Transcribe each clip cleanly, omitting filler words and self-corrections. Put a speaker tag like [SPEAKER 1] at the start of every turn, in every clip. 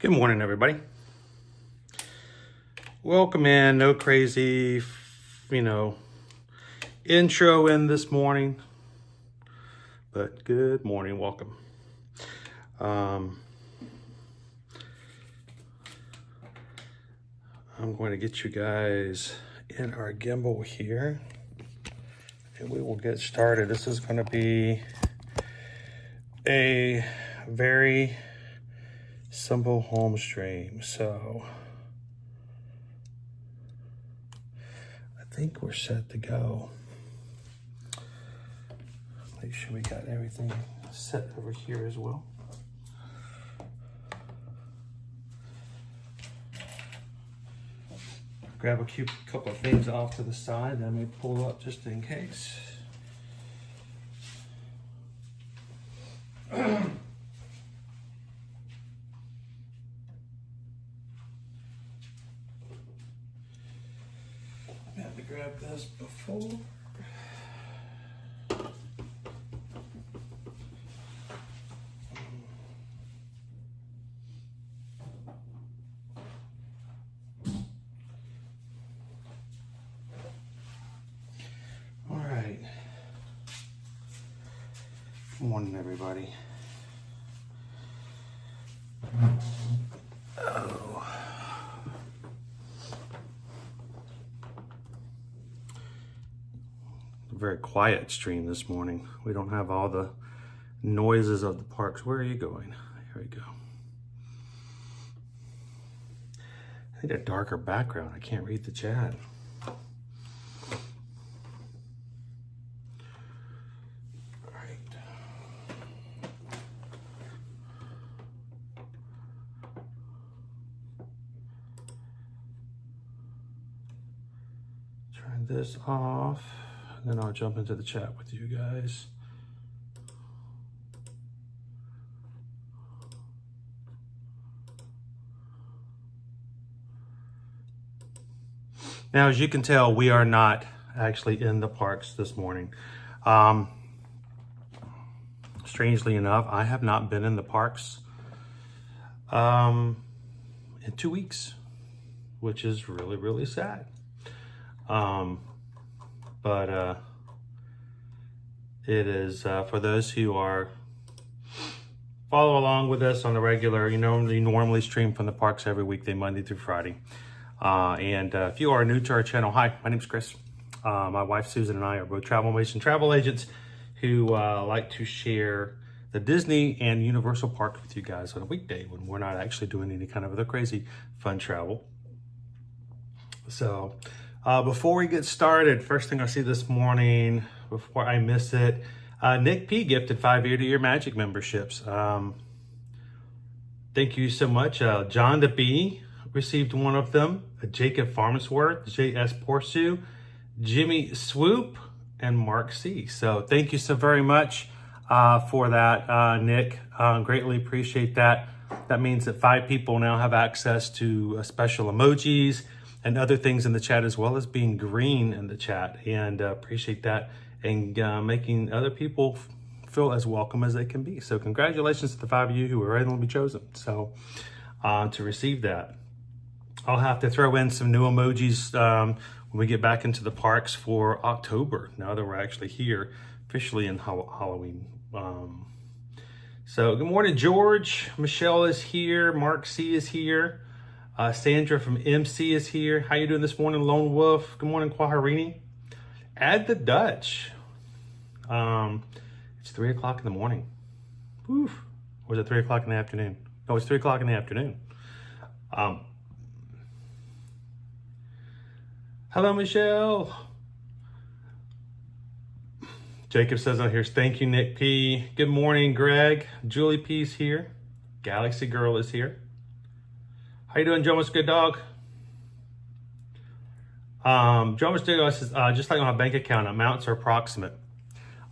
[SPEAKER 1] Good morning, everybody. Welcome in. No crazy, intro in this morning, but good morning. Welcome. I'm going to get you guys in our gimbal here, and we will get started. This is going to be a very simple home stream, so I think we're set to go. Make sure we got everything set over here as well. Grab a couple of things off to the side that I may pull up just in case. I had to grab this before. All right. Good morning, everybody. Very quiet stream this morning. We don't have all the noises of the parks. Where are you going? Here we go. I need a darker background. I can't read the chat. All right. Turn this off. Then I'll jump into the chat with you guys. Now, as you can tell, we are not actually in the parks this morning. Strangely enough, I have not been in the parks in 2 weeks, which is really, really sad. But it is for those who are follow along with us on the regular, we normally stream from the parks every weekday, Monday through Friday. And if you are new to our channel, hi, my name's Chris. My wife Susan and I are both travel agents who like to share the Disney and Universal parks with you guys on a weekday when we're not actually doing any kind of other crazy fun travel. So before we get started, first thing I see this morning, before I miss it, Nick P gifted 5 year-to-year Magic memberships. Thank you so much. John the B received one of them. Jacob Farnsworth, J.S. Porsu, Jimmy Swoop, and Mark C. So thank you so very much for that, Nick. Greatly appreciate that. That means that 5 people now have access to special emojis and other things in the chat, as well as being green in the chat, and appreciate that, and making other people feel as welcome as they can be. So congratulations to the 5 of you who were randomly chosen to receive that. I'll have to throw in some new emojis when we get back into the parks for October, now that we're actually here officially in Halloween. So good morning, George. Michelle is here. Mark C is here. Sandra from MC is here. How you doing this morning, Lone Wolf? Good morning, Quaharini. Add the Dutch. It's 3 o'clock in the morning. Oof. Or is it 3 o'clock in the afternoon? No, it's 3 o'clock in the afternoon. Hello, Michelle. Jacob says on here, thank you, Nick P. Good morning, Greg. Julie P's here. Galaxy Girl is here. How you doing, Jonas? Good dog. Jonas says, just like on a bank account, amounts are approximate.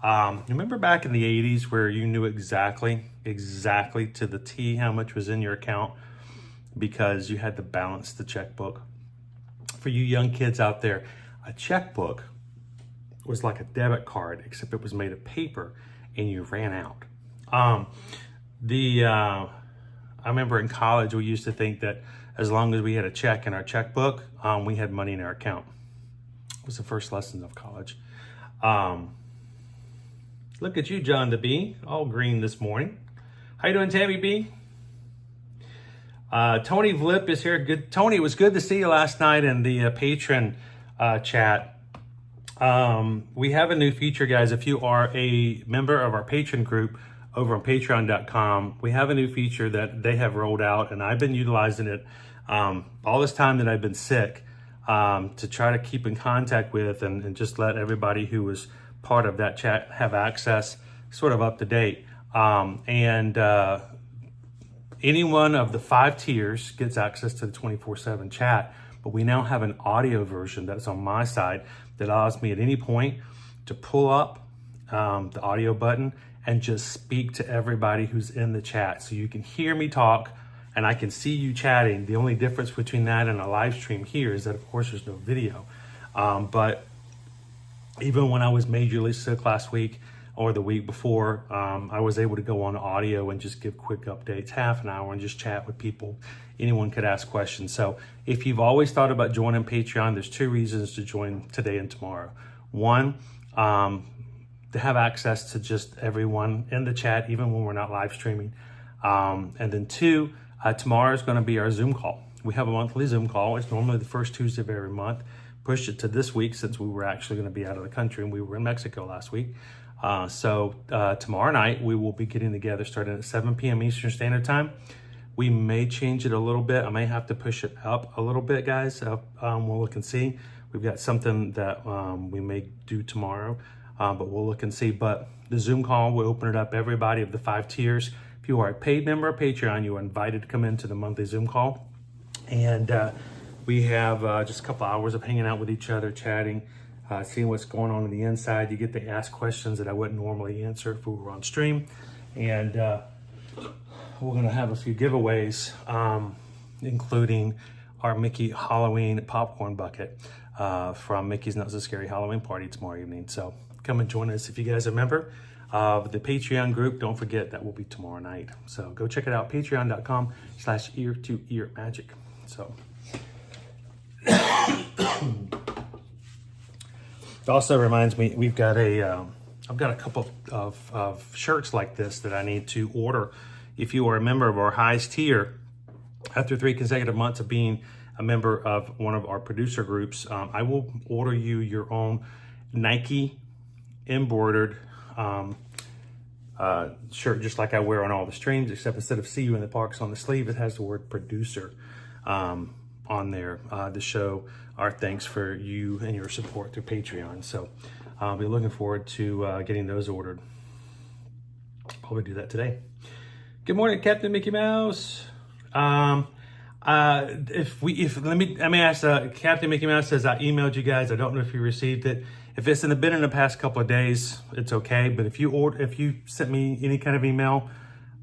[SPEAKER 1] Remember back in the 80s where you knew exactly to the T how much was in your account because you had to balance the checkbook? For you young kids out there, a checkbook was like a debit card, except it was made of paper and you ran out. I remember in college, we used to think that as long as we had a check in our checkbook, we had money in our account. It was the first lesson of college. Look at you, John the B, all green this morning. How you doing, Tammy B? Tony Vlip is here. Good, Tony. It was good to see you last night in the patron chat. We have a new feature, guys. If you are a member of our patron group over on patreon.com, we have a new feature that they have rolled out, and I've been utilizing it all this time that I've been sick to try to keep in contact with and just let everybody who was part of that chat have access sort of up to date. Any one of the 5 tiers gets access to the 24/7 chat, but we now have an audio version that's on my side that allows me at any point to pull up the audio button and just speak to everybody who's in the chat. So you can hear me talk and I can see you chatting. The only difference between that and a live stream here is that, of course, there's no video. But even when I was majorly sick last week or the week before, I was able to go on audio and just give quick updates, half an hour, and just chat with people. Anyone could ask questions. So if you've always thought about joining Patreon, there's 2 reasons to join today and tomorrow. One, to have access to just everyone in the chat, even when we're not live streaming. And then 2, tomorrow is going to be our Zoom call. We have a monthly Zoom call. It's normally the first Tuesday of every month. Pushed it to this week since we were actually going to be out of the country and we were in Mexico last week. So tomorrow night we will be getting together starting at 7 p.m. Eastern Standard Time. We may change it a little bit. I may have to push it up a little bit, guys. We'll look and see. We've got something that we may do tomorrow, but we'll look and see. But the Zoom call, we'll open it up everybody of the 5 tiers. If you are a paid member of Patreon, you are invited to come into the monthly Zoom call. And we have just a couple hours of hanging out with each other, chatting, seeing what's going on the inside. You get to ask questions that I wouldn't normally answer if we were on stream. And we're going to have a few giveaways, including our Mickey Halloween popcorn bucket from Mickey's Not So Scary Halloween Party tomorrow evening. So come and join us if you guys are a member of the Patreon group. Don't forget that will be tomorrow night. So go check it out, patreon.com/ear-to-ear-magic. So it also reminds me, we've got I've got a couple of shirts like this that I need to order. If you are a member of our highest tier, after 3 consecutive months of being a member of one of our producer groups, I will order you your own Nike embroidered shirt, just like I wear on all the streams, except instead of "See You in the Parks" on the sleeve, it has the word producer on there to show our thanks for you and your support through Patreon. So I'll be looking forward to getting those ordered. Probably do that today. Good morning, Captain Mickey Mouse. Let me ask. Captain Mickey Mouse says, I emailed you guys. I don't know if you received it. If it's been in the past couple of days, it's okay. But if you sent me any kind of email,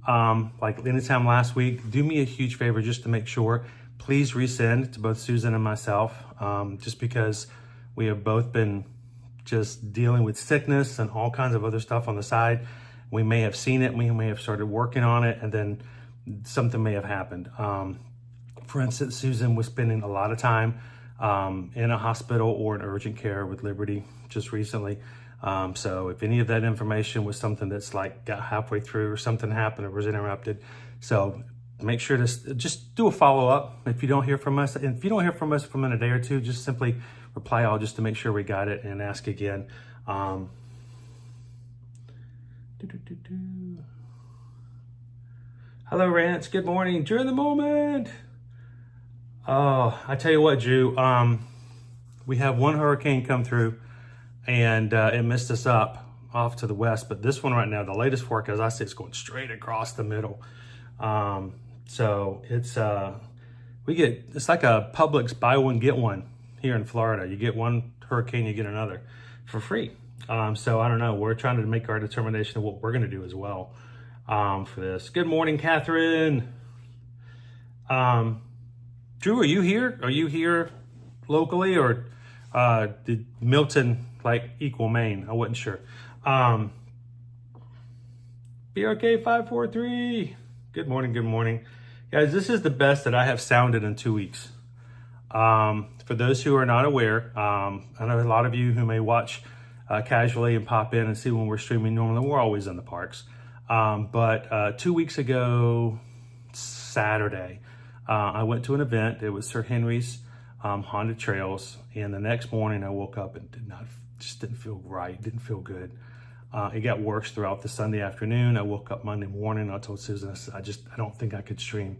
[SPEAKER 1] like anytime last week, do me a huge favor just to make sure. Please resend to both Susan and myself, just because we have both been just dealing with sickness and all kinds of other stuff on the side. We may have seen it, we may have started working on it, and then something may have happened. For instance, Susan was spending a lot of time in a hospital or in urgent care with Liberty just recently. So if any of that information was something that's like got halfway through or something happened or was interrupted, so make sure to just do a follow-up. If you don't hear from us, and if you don't hear from us from in a day or two, just simply reply all just to make sure we got it and ask again. Hello, Rance. Good morning. During the moment. Oh, I tell you what, Drew. We have one hurricane come through, and it missed us up off to the west. But this one right now, the latest forecast, as I say, it's going straight across the middle. So it's it's like a Publix buy one get one here in Florida. You get one hurricane, you get another for free. So I don't know. We're trying to make our determination of what we're going to do as well for this. Good morning, Catherine. Drew, are you here? Are you here locally, or did Milton equal Maine? I wasn't sure. BRK 543. Good morning. Good morning. Guys, this is the best that I have sounded in 2 weeks. For those who are not aware, I know a lot of you who may watch casually and pop in and see when we're streaming. Normally, we're always in the parks. But 2 weeks ago, Saturday, I went to an event. It was Sir Henry's Haunted Trails. And the next morning, I woke up and didn't feel right, didn't feel good. It got worse throughout the Sunday afternoon. I woke up Monday morning. I told Susan, I don't think I could stream.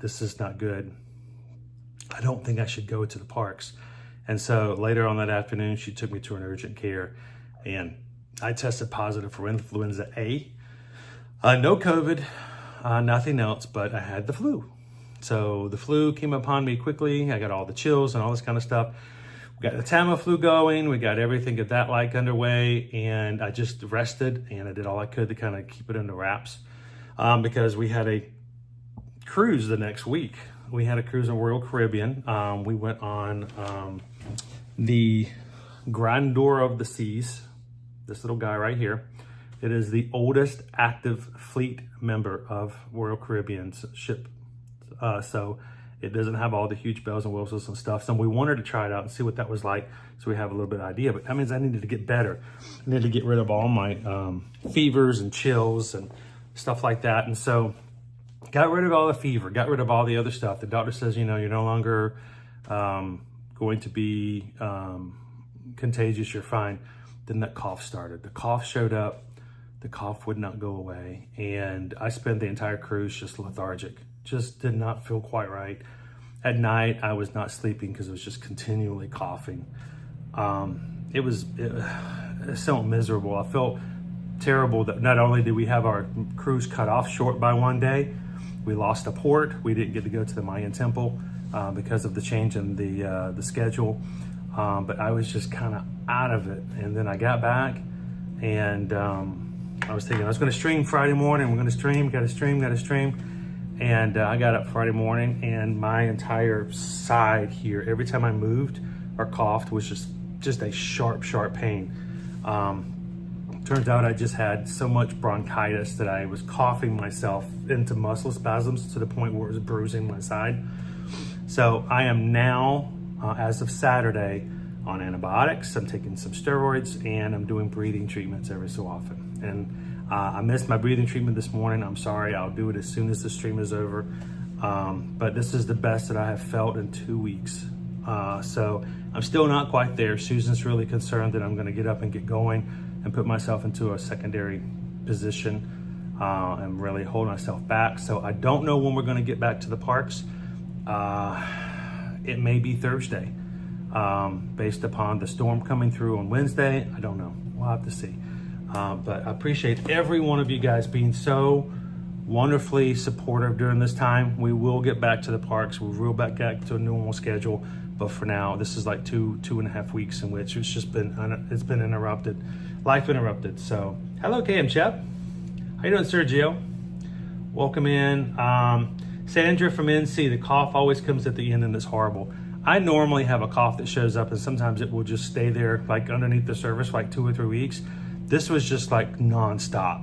[SPEAKER 1] This is not good. I don't think I should go to the parks. And so later on that afternoon, she took me to an urgent care and I tested positive for influenza A. No COVID, nothing else, but I had the flu. So the flu came upon me quickly. I got all the chills and all this kind of stuff. We got the Tamiflu going. We got everything of that like underway, and I just rested and I did all I could to kind of keep it under wraps because we had a cruise the next week. We had a cruise in Royal Caribbean. We went on the Grandeur of the Seas, this little guy right here. It is the oldest active fleet member of Royal Caribbean's ship. So it doesn't have all the huge bells and whistles and stuff. So we wanted to try it out and see what that was like so we have a little bit of idea. But that means I needed to get better. I needed to get rid of all my fevers and chills and stuff like that. And so got rid of all the fever, got rid of all the other stuff. The doctor says, you're no longer going to be contagious, you're fine. Then that cough started. The cough showed up. The cough would not go away. And I spent the entire cruise just lethargic. Just did not feel quite right. At night, I was not sleeping because it was just continually coughing. It was so miserable. I felt terrible that not only did we have our cruise cut off short by one day, we lost a port. We didn't get to go to the Mayan temple because of the change in the schedule. But I was just kind of out of it. And then I got back and I was thinking I was going to stream Friday morning. We're going to stream, got to stream. And I got up Friday morning and my entire side here, every time I moved or coughed, was just a sharp pain. Turns out I just had so much bronchitis that I was coughing myself into muscle spasms to the point where it was bruising my side. So I am now, as of Saturday, on antibiotics. I'm taking some steroids and I'm doing breathing treatments every so often. And I missed my breathing treatment this morning. I'm sorry. I'll do it as soon as the stream is over. But this is the best that I have felt in 2 weeks. So I'm still not quite there. Susan's really concerned that I'm going to get up and get going and put myself into a secondary position and really hold myself back. So I don't know when we're going to get back to the parks. It may be Thursday based upon the storm coming through on Wednesday. I don't know. We'll have to see. But I appreciate every one of you guys being so wonderfully supportive during this time. We will get back to the parks. We'll roll back to a normal schedule. But for now, this is like two and a half weeks in which it's been interrupted, life interrupted. So hello, KM Chep. How you doing, Sergio? Welcome in. Sandra from NC, the cough always comes at the end and it's horrible. I normally have a cough that shows up and sometimes it will just stay there like underneath the surface for like 2 or 3 weeks. This was just like nonstop.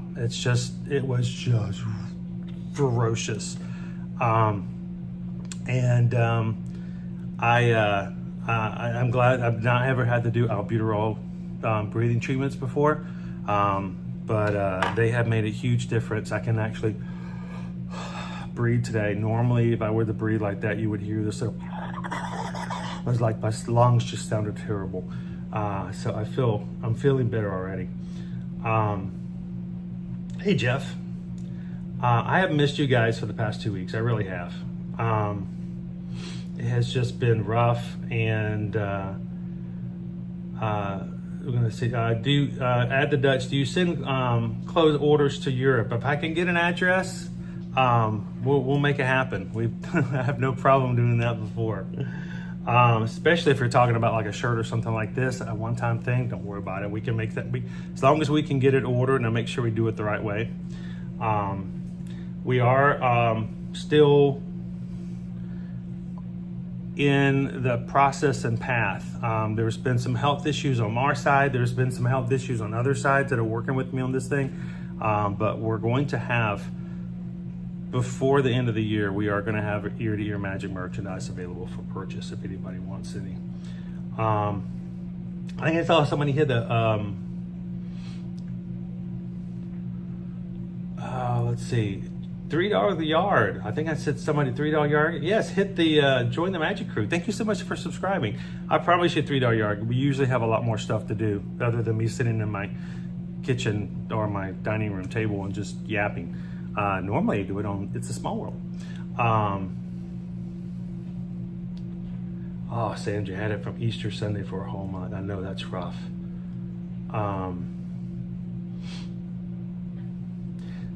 [SPEAKER 1] It was just ferocious. I'm glad I've not ever had to do albuterol breathing treatments before, but they have made a huge difference. I can actually breathe today. Normally, if I were to breathe like that, you would hear this. It was like my lungs just sounded terrible. So I'm feeling better already. Hey Jeff, I have missed you guys for the past 2 weeks. I really have. It has just been rough, and we're gonna see. Add the Dutch. Do you send clothes orders to Europe? If I can get an address, we'll make it happen. I have no problem doing that before. Especially if you're talking about like a shirt or something like this, a one-time thing, don't worry about it. We can make that, as long as we can get it ordered and make sure we do it the right way. We are still in the process and path. There's been some health issues on our side. There's been some health issues on other sides that are working with me on this thing. But we're going to have before the end of the year, we are going to have ear-to-ear magic merchandise available for purchase if anybody wants any. I think I saw somebody hit the, let's see, $3 the yard. I think I said somebody $3 yard. Yes, hit the join the magic crew. Thank you so much for subscribing. I promise you $3 yard. We usually have a lot more stuff to do other than me sitting in my kitchen or my dining room table and just yapping. Normally I do it on It's a Small World. Oh, Sandra had it from Easter Sunday for a whole month. I know that's rough.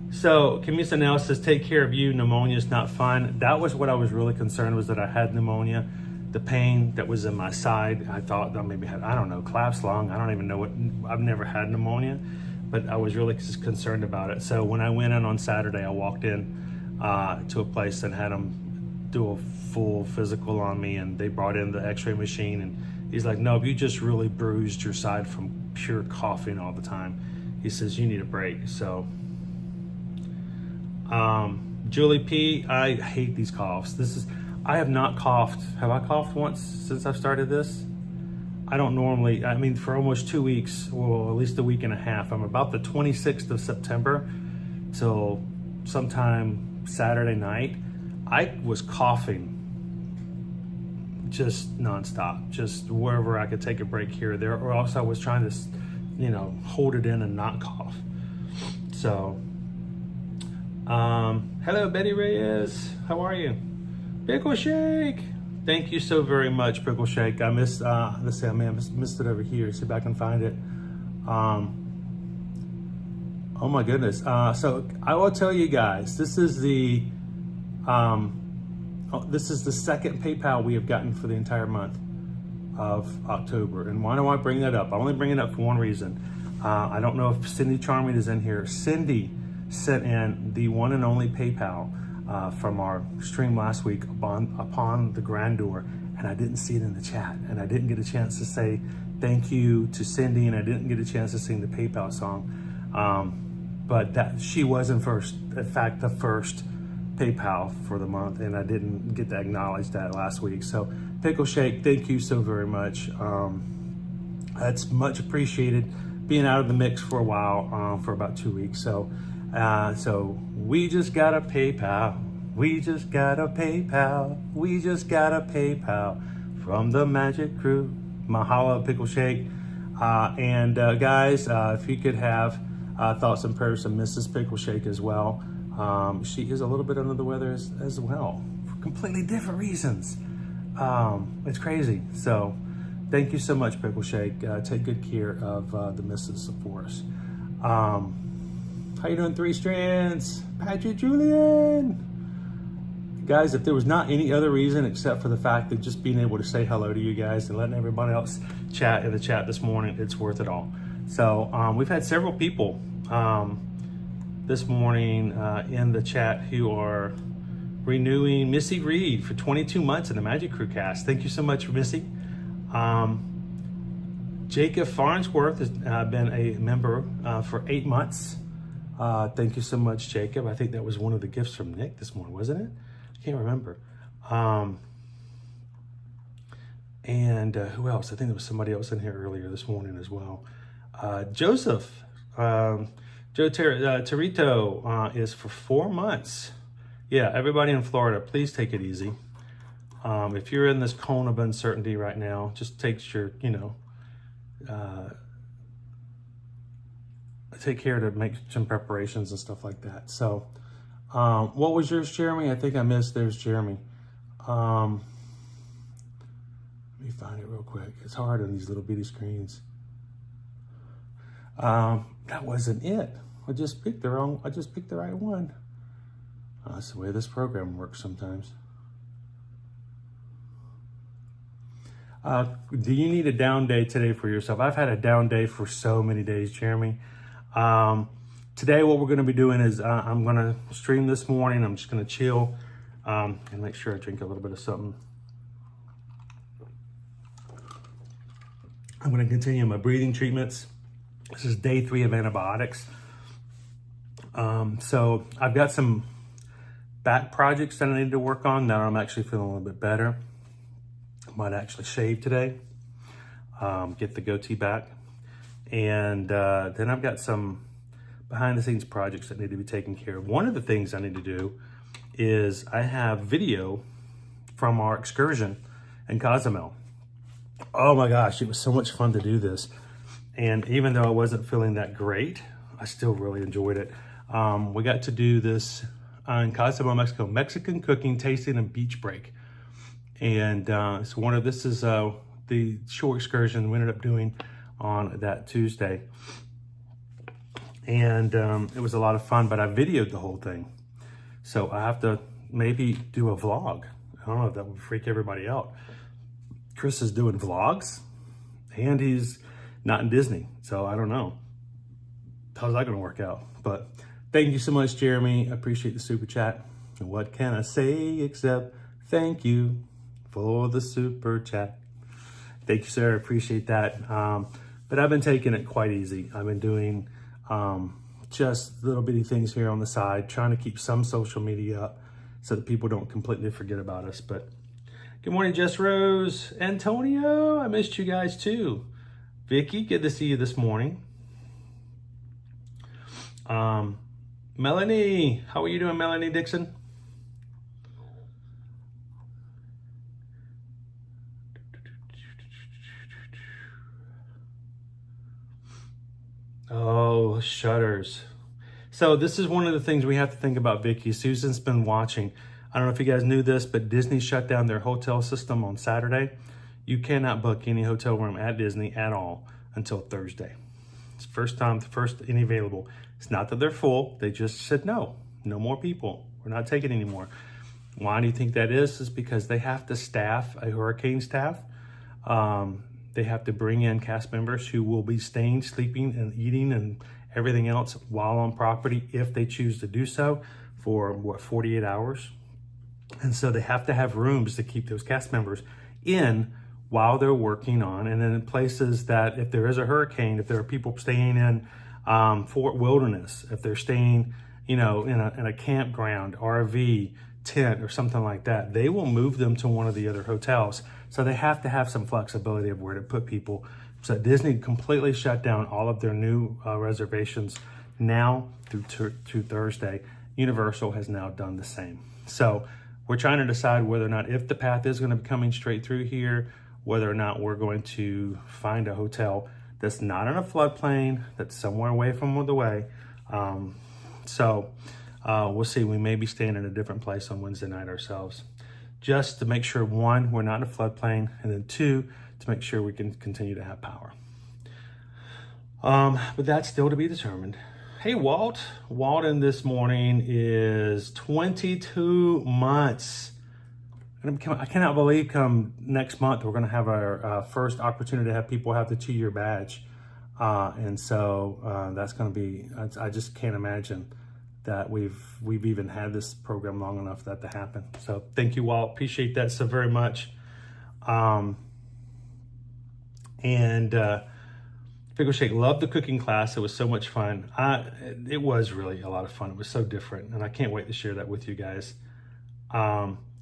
[SPEAKER 1] So Camisa Nell says, take care of you. Pneumonia is not fun. That was what I was really concerned, was that I had pneumonia. The pain that was in my side, I thought I maybe had, I don't know, collapsed lung. I don't even know what, I've never had pneumonia, but I was really just concerned about it. So when I went in on Saturday, I walked in to a place and had them do a full physical on me, and they brought in the x-ray machine, and he's like, no, you just really bruised your side from pure coughing all the time. He says, you need a break. So Julie P, I hate these coughs. I have not coughed. Have I coughed once since I've started this? I don't normally, I mean, for almost 2 weeks, well, at least a week and a half. I'm about the 26th of September till sometime Saturday night. I was coughing just nonstop, just wherever I could take a break here or there, or else I was trying to, hold it in and not cough. So, hello, Betty Reyes. How are you? Pickle Shake. Thank you so very much, Pickle Shake. I missed, let's see, I missed it over here. See if I can find it. Oh my goodness. So I will tell you guys, this is the second PayPal we have gotten for the entire month of October. And why do I bring that up? I only bring it up for one reason. I don't know if Cindy Charming is in here. Cindy sent in the one and only PayPal from our stream last week upon the grandeur, and I didn't see it in the chat, and I didn't get a chance to say thank you to Cindy, and I didn't get a chance to sing the PayPal song. But that she was in fact the first PayPal for the month, and I didn't get to acknowledge that last week. So Pickle Shake, thank you so very much. That's much appreciated, being out of the mix for a while, for about 2 weeks. So we just got a PayPal. We just got a PayPal. We just got a PayPal from the Magic Crew. Mahalo, Pickle Shake. Guys, if you could have thoughts and prayers of Mrs. Pickle Shake as well. She is a little bit under the weather as well, for completely different reasons. It's crazy. So thank you so much, Pickle Shake. Take good care of the missus for us. How you doing, Three Strands? Patrick Julian. Guys, if there was not any other reason except for the fact that just being able to say hello to you guys and letting everybody else chat in the chat this morning, it's worth it all. So we've had several people this morning in the chat who are renewing Missy Reed for 22 months in the Magic Crew cast. Thank you so much, Missy. Jacob Farnsworth has been a member for 8 months. Thank you so much, Jacob. I think that was one of the gifts from Nick this morning, wasn't it? I can't remember. Who else? I think there was somebody else in here earlier this morning as well. Joseph, Joe Torito is for 4 months. Yeah, everybody in Florida, please take it easy. If you're in this cone of uncertainty right now, just take your, take care to make some preparations and stuff like that. So, what was yours, Jeremy? I think I missed. There's Jeremy. Let me find it real quick. It's hard on these little bitty screens. That wasn't it. I just picked the right one. That's the way this program works sometimes. Do you need a down day today for yourself? I've had a down day for so many days, Jeremy. Today what we're going to be doing is I'm going to stream this morning. I'm just going to chill and make sure I drink a little bit of something. I'm going to continue my breathing treatments. This is day 3 of antibiotics. So I've got some back projects that I need to work on. Now I'm actually feeling a little bit better. I might actually shave today, get the goatee back. And then I've got some behind the scenes projects that need to be taken care of. One of the things I need to do is I have video from our excursion in Cozumel. Oh my gosh, it was so much fun to do this. And even though I wasn't feeling that great, I still really enjoyed it. We got to do this in Cozumel, Mexico, Mexican cooking, tasting, and beach break. And this is the shore excursion we ended up doing on that Tuesday. And it was a lot of fun, but I videoed the whole thing. So I have to maybe do a vlog. I don't know if that would freak everybody out. Chris is doing vlogs and he's not in Disney. So I don't know. How's that gonna work out? But thank you so much, Jeremy. I appreciate the super chat. And what can I say except thank you for the super chat. Thank you, sir. I appreciate that. But I've been taking it quite easy. I've been doing just little bitty things here on the side, trying to keep some social media up so that people don't completely forget about us. But good morning, Jess Rose. Antonio, I missed you guys too. Vicky, good to see you this morning. Melanie, how are you doing, Melanie Dixon? Oh, shutters. So this is one of the things we have to think about, Vicky. Susan's been watching. I don't know if you guys knew this, but Disney shut down their hotel system on Saturday. You cannot book any hotel room at Disney at all until Thursday. It's first any available. It's not that they're full. They just said no more people. We're not taking any more. Why do you think that is? It's because they have to staff a hurricane staff. They have to bring in cast members who will be staying, sleeping, and eating and everything else while on property if they choose to do so for 48 hours. And so they have to have rooms to keep those cast members in while they're working on. And then in places that if there is a hurricane, if there are people staying in Fort Wilderness, if they're staying, in a campground, RV, tent, or something like that, they will move them to one of the other hotels. So they have to have some flexibility of where to put people. So Disney completely shut down all of their new reservations now through Thursday. Universal has now done the same. So we're trying to decide whether or not, if the path is going to be coming straight through here, whether or not we're going to find a hotel that's not in a floodplain, that's somewhere away from the way. We'll see. We may be staying in a different place on Wednesday night ourselves, just to make sure, one, we're not in a floodplain, and then two, to make sure we can continue to have power. But that's still to be determined. Hey, Walt. Walden this morning is 22 months. I cannot believe come next month we're going to have our first opportunity to have people have the 2-year badge. And so that's going to be, I just can't imagine that we've even had this program long enough for that to happen. So thank you, Walt. Appreciate that so very much. Pickle Shake, loved the cooking class. It was so much fun. It was really a lot of fun. It was so different, and I can't wait to share that with you guys.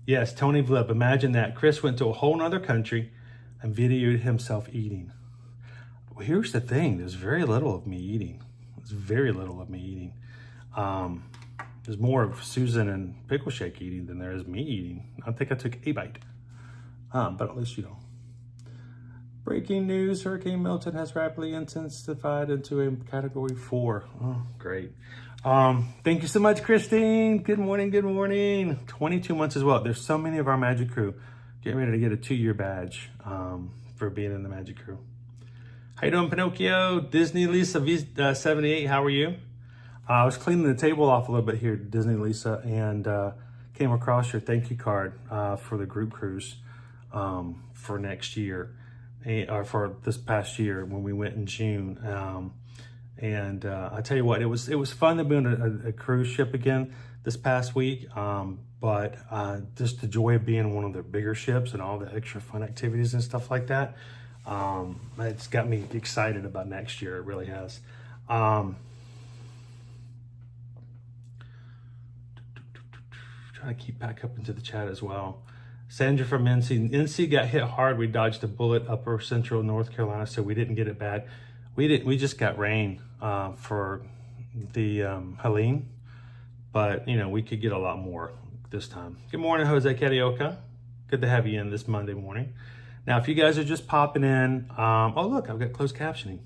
[SPEAKER 1] Yes, Tony Vlip, imagine that. Chris went to a whole nother country and videoed himself eating. Well, here's the thing. There's very little of me eating. There's more of Susan and Pickle Shake eating than there is me eating. I think I took a bite. But at least you know. Breaking news, Hurricane Milton has rapidly intensified into a category 4. Oh, great. Thank you so much, Christine. Good morning. 22 months as well. There's so many of our Magic Crew getting ready to get a 2-year badge for being in the Magic Crew. How you doing, Pinocchio? Disney Lisa 78, how are you? I was cleaning the table off a little bit here, Disney Lisa, and came across your thank you card for the group cruise for next year, or for this past year when we went in June. I tell you what, it was fun to be on a cruise ship again this past week, but just the joy of being one of the bigger ships and all the extra fun activities and stuff like that, it's got me excited about next year. It really has. Trying trying to keep back up into the chat as well. Sandra from NC. NC got hit hard. We dodged a bullet. Upper Central North Carolina, so we didn't get it bad. We just got rain for the Helene, but you know, we could get a lot more this time. Good morning, Jose Carioca. Good to have you in this Monday morning. Now, if you guys are just popping in, oh look, I've got closed captioning.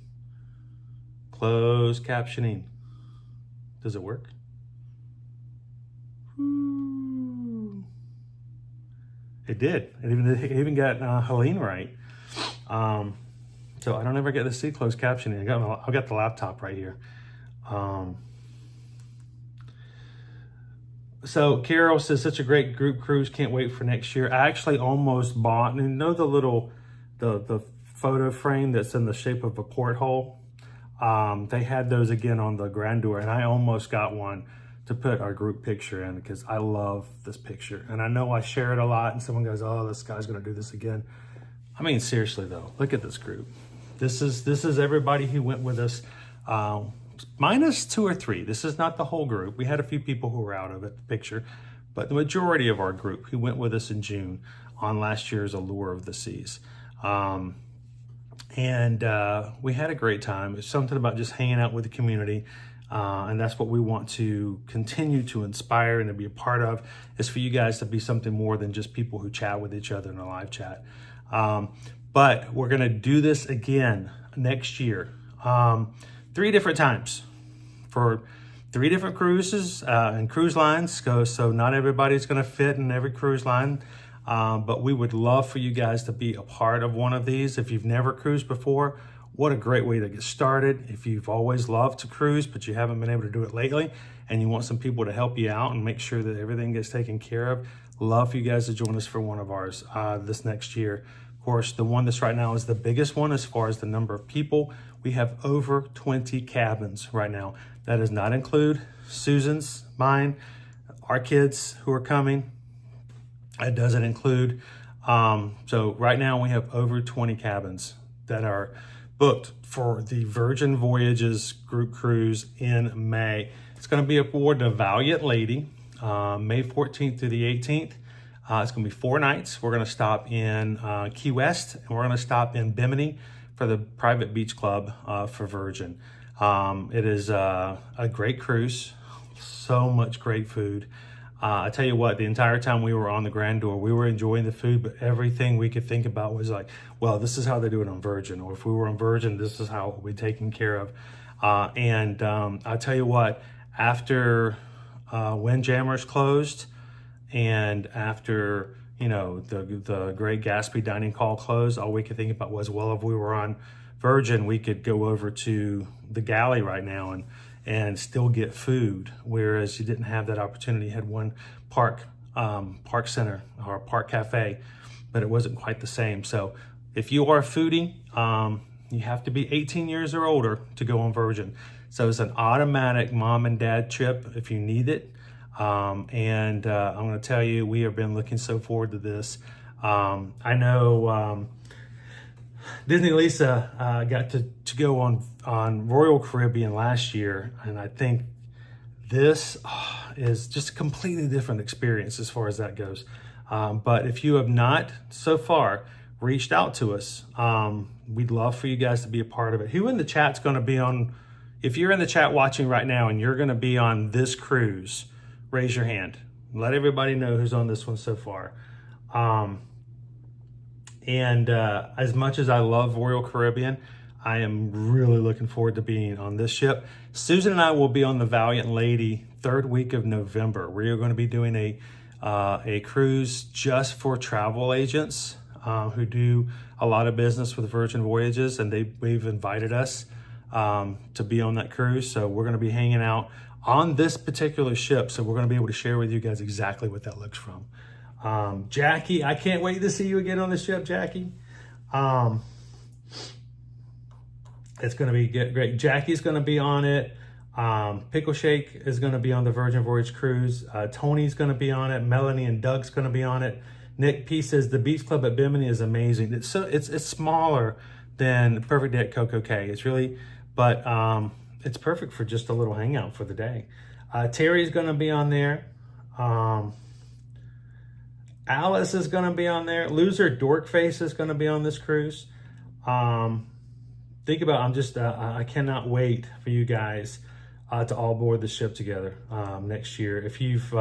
[SPEAKER 1] Closed captioning. Does it work? It did. It even got Helene right. So I don't ever get to see closed captioning. I got the laptop right here. So Carol says, such a great group cruise. Can't wait for next year. I actually almost bought, and you know the little, the photo frame that's in the shape of a porthole? They had those again on the grandeur, and I almost got one to put our group picture in because I love this picture. And I know I share it a lot, and someone goes, oh, this guy's gonna do this again. I mean, seriously though, look at this group. This is everybody who went with us, minus 2 or 3. This is not the whole group. We had a few people who were out of it, the picture, but the majority of our group who went with us in June on last year's Allure of the Seas. And we had a great time. It's something about just hanging out with the community. And that's what we want to continue to inspire and to be a part of, is for you guys to be something more than just people who chat with each other in a live chat. But we're going to do this again next year, 3 different times for 3 different cruises and cruise lines. So not everybody's going to fit in every cruise line. But we would love for you guys to be a part of one of these. If you've never cruised before, what a great way to get started. If you've always loved to cruise, but you haven't been able to do it lately, and you want some people to help you out and make sure that everything gets taken care of, love for you guys to join us for one of ours this next year. Of course, the one that's right now is the biggest one as far as the number of people. We have over 20 cabins right now. That does not include Susan's, mine, our kids who are coming. It doesn't include, so right now we have over 20 cabins that are booked for the Virgin Voyages group cruise in May. It's going to be aboard the Valiant Lady, May 14th through the 18th. It's going to be 4 nights. We're going to stop in Key West, and we're going to stop in Bimini for the private beach club for Virgin. It is a great cruise, so much great food. I tell you what, the entire time we were on the Grandeur, we were enjoying the food, but everything we could think about was like, well, this is how they do it on Virgin, or if we were on Virgin, this is how it would be taken care of. I tell you what, after Windjammers closed, and after, you know, the Great Gatsby dining hall closed, all we could think about was, well, if we were on Virgin, we could go over to the galley right now and still get food, whereas you didn't have that opportunity. You had one park center or park cafe, but it wasn't quite the same. So if you are a foodie, you have to be 18 years or older to go on Virgin. So it's an automatic mom and dad trip if you need it. I'm going to tell you, we have been looking so forward to this. I know Disney Lisa got to go on Royal Caribbean last year, and I think this is just a completely different experience as far as that goes. But if you have not so far reached out to us, we'd love for you guys to be a part of it. Who in the chat's going to be on? If you're in the chat watching right now and you're going to be on this cruise, raise your hand. Let everybody know who's on this one so far. As much as I love Royal Caribbean, I am really looking forward to being on this ship. Susan and I will be on the Valiant Lady 3rd week of November. We are going to be doing a cruise just for travel agents who do a lot of business with Virgin Voyages, and they've invited us to be on that cruise. So we're going to be hanging out on this particular ship. So we're going to be able to share with you guys exactly what that looks from. Jackie, I can't wait to see you again on the ship, Jackie. It's going to be great. Jackie's going to be on it. Pickle Shake is going to be on the Virgin Voyage cruise. Tony's going to be on it. Melanie and Doug's going to be on it. Nick P says the beach club at Bimini is amazing. It's smaller than Perfect Day at Coco Cay. It's really, but it's perfect for just a little hangout for the day. Terry's going to be on there. Alice is going to be on there. Loser Dorkface is going to be on this cruise. Think about, I cannot wait for you guys to all board the ship together next year. If you've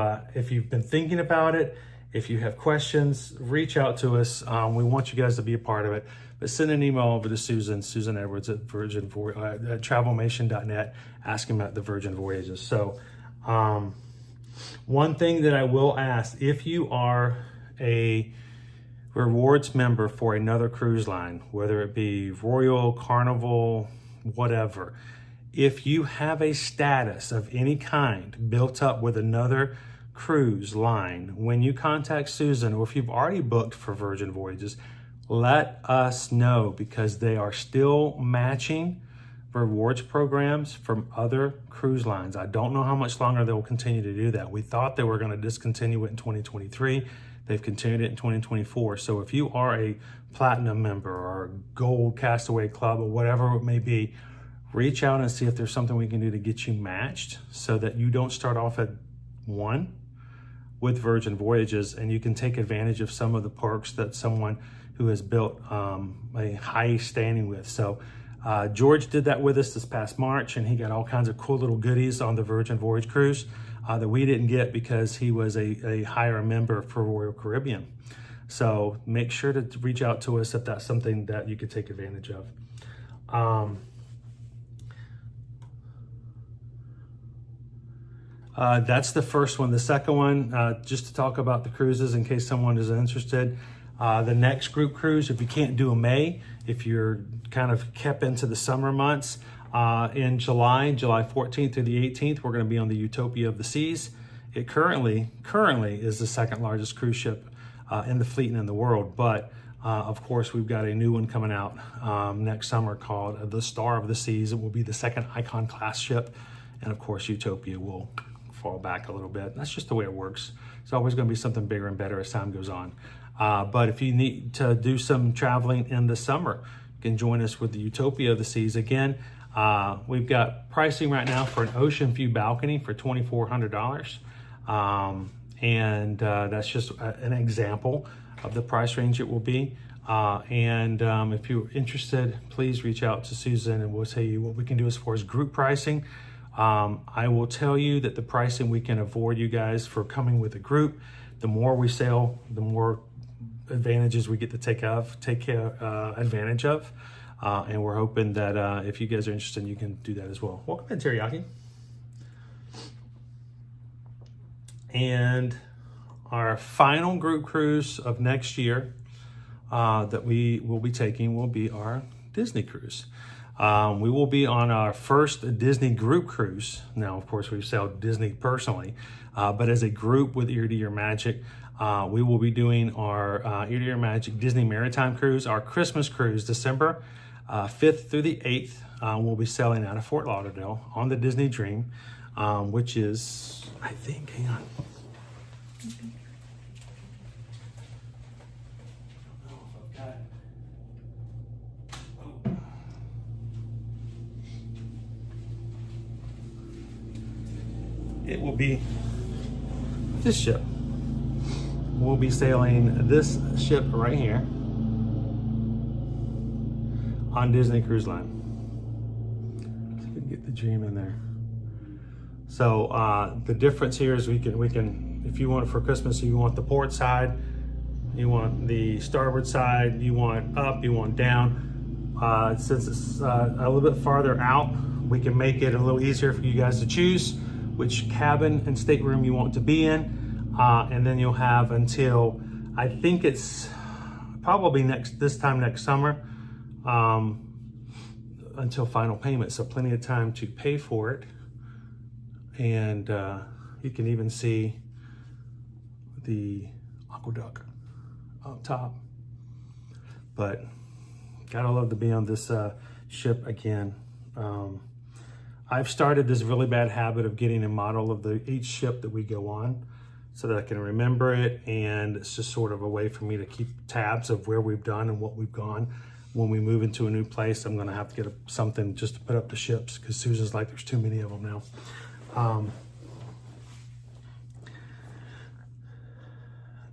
[SPEAKER 1] been thinking about it, if you have questions, reach out to us. We want you guys to be a part of it. But send an email over to Susan Edwards at travelmation.net asking about the Virgin Voyages. So one thing that I will ask, if you are a rewards member for another cruise line, whether it be Royal, Carnival, whatever, if you have a status of any kind built up with another cruise line, when you contact Susan, or if you've already booked for Virgin Voyages, let us know, because they are still matching rewards programs from other cruise lines. I don't know how much longer they will continue to do that. We thought they were going to discontinue it in 2023. They've continued it in 2024. So if you are a platinum member or a gold castaway club or whatever it may be, reach out and see if there's something we can do to get you matched so that you don't start off at 1 with Virgin Voyages, and you can take advantage of some of the perks that someone who has built a high standing with. So George did that with us this past March, and he got all kinds of cool little goodies on the Virgin Voyage cruise that we didn't get because he was a higher member for Royal Caribbean. So make sure to reach out to us if that's something that you could take advantage of. That's the first one. The second one, just to talk about the cruises in case someone is interested. The next group cruise, if you can't do a May, if you're kind of kept into the summer months, in July 14th through the 18th, we're going to be on the Utopia of the Seas. It currently is the second largest cruise ship in the fleet and in the world. But of course, we've got a new one coming out next summer called the Star of the Seas. It will be the second Icon class ship. And of course, Utopia will fall back a little bit. That's just the way it works. It's always going to be something bigger and better as time goes on. But if you need to do some traveling in the summer, you can join us with the Utopia of the Seas. Again, we've got pricing right now for an ocean view balcony for $2,400. And that's just an example of the price range it will be. If you're interested, please reach out to Susan and we'll tell you what we can do as far as group pricing. I will tell you that the pricing we can afford you guys for coming with a group. The more we sell, the more advantages we get to take advantage of. And we're hoping that if you guys are interested, you can do that as well. Welcome in, Teriyaki. And our final group cruise of next year that we will be taking will be our Disney cruise. We will be on our first Disney group cruise. Now, of course, we've sailed Disney personally, but as a group with Ear to Ear Magic, we will be doing our Ear to Ear Magic Disney Maritime Cruise, our Christmas cruise, December 5th through the 8th. We'll be sailing out of Fort Lauderdale on the Disney Dream, which is, I think, hang on. It will be this ship. We'll be sailing this ship right here on Disney Cruise Line. Let's see if we can get the Dream in there. So the difference here is we can, if you want it for Christmas, you want the port side, you want the starboard side, you want up, you want down. Since it's a little bit farther out, we can make it a little easier for you guys to choose which cabin and stateroom you want to be in, and then you'll have until, I think it's probably this time next summer, until final payment. So plenty of time to pay for it. And you can even see the aqueduct up top. But gotta love to be on this ship again. I've started this really bad habit of getting a model of each ship that we go on so that I can remember it, and it's just sort of a way for me to keep tabs of where we've done and what we've gone. When we move into a new place, I'm gonna have to get something just to put up the ships, because Susan's like, there's too many of them now.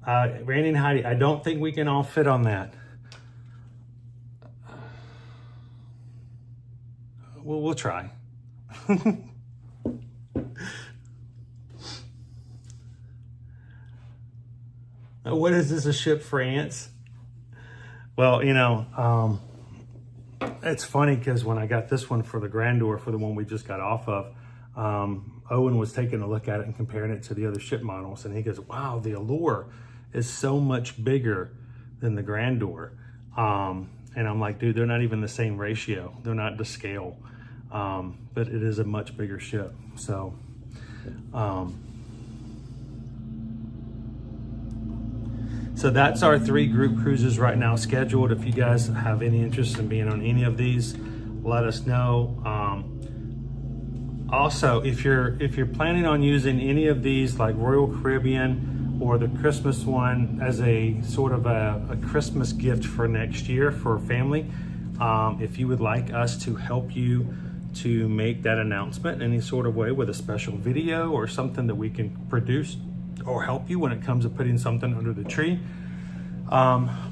[SPEAKER 1] Randy and Heidi, I don't think we can all fit on that. We'll try. What is this, a ship for ants? Well, you know, it's funny because when I got this one for the Grandeur, for the one we just got off of, Owen was taking a look at it and comparing it to the other ship models, and he goes, wow, the Allure is so much bigger than the Grandeur. And I'm like, dude, they're not even the same ratio. They're not to scale, but it is a much bigger ship. So, so that's our 3 group cruises right now scheduled. If you guys have any interest in being on any of these, let us know. Also, if you're planning on using any of these, like Royal Caribbean or the Christmas one, as a sort of a Christmas gift for next year for family, if you would like us to help you to make that announcement in any sort of way with a special video or something that we can produce or help you when it comes to putting something under the tree,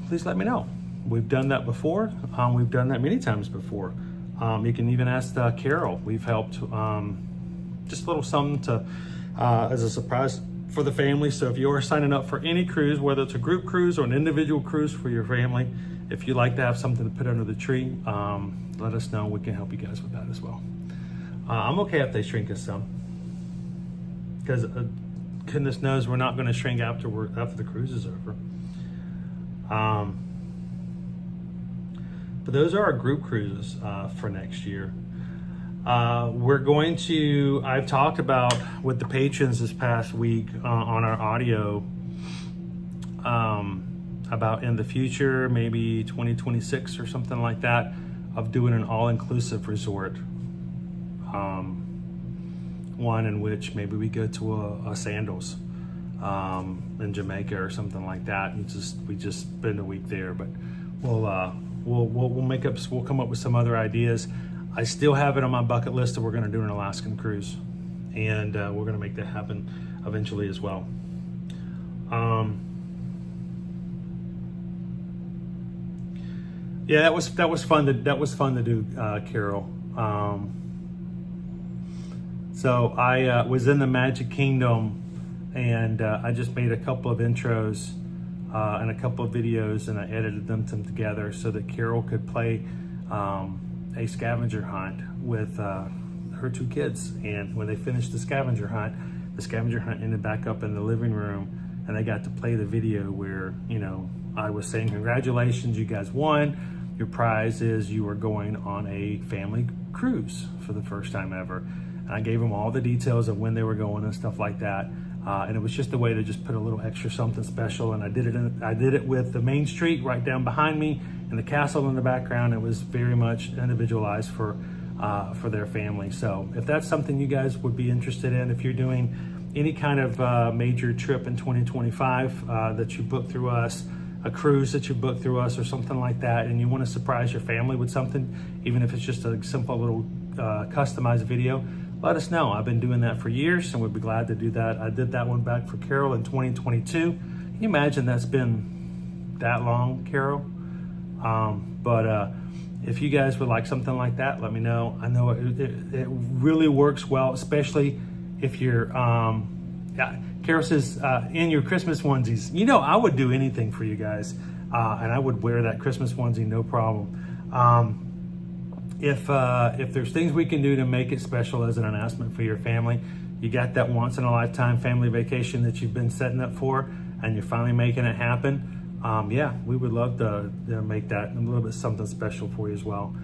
[SPEAKER 1] please let me know. We've done that before. We've done that many times before. You can even ask Carol. We've helped just a little something to as a surprise for the family. So if you are signing up for any cruise, whether it's a group cruise or an individual cruise for your family, if you'd like to have something to put under the tree, let us know. We can help you guys with that as well. I'm okay if they shrink us some, because goodness knows we're not going to shrink after the cruise is over. But those are our group cruises for next year. We're going to, I've talked about with the patrons this past week on our audio about in the future, maybe 2026 or something like that, of doing an all-inclusive resort. One in which maybe we go to a Sandals in Jamaica or something like that, and we just spend a week there. But we'll come up with some other ideas. I still have it on my bucket list that we're going to do an Alaskan cruise, and we're going to make that happen eventually as well. Yeah, that was fun to do, Carol. So I was in the Magic Kingdom, and I just made a couple of intros and a couple of videos, and I edited them together so that Carol could play a scavenger hunt with her 2 kids. And when they finished the scavenger hunt ended back up in the living room, and they got to play the video where, you know, I was saying, congratulations, you guys won. Your prize is you are going on a family cruise for the first time ever. And I gave them all the details of when they were going and stuff like that. And it was just a way to just put a little extra something special. And I did it with the main street right down behind me and the castle in the background. It was very much individualized for their family. So if that's something you guys would be interested in, if you're doing any kind of major trip in 2025 that you book through us, a cruise that you book through us or something like that, and you want to surprise your family with something, even if it's just a simple little customized video, let us know. I've been doing that for years, and we'd be glad to do that. I did that one back for Carol in 2022. Can you imagine that's been that long, Carol? But if you guys would like something like that, let me know. I know it really works well, especially if you're, Carol says, in your Christmas onesies. You know, I would do anything for you guys, and I would wear that Christmas onesie, no problem. If there's things we can do to make it special as an announcement for your family, you got that once in a lifetime family vacation that you've been setting up for, and you're finally making it happen. Yeah, we would love to make that a little bit something special for you as well.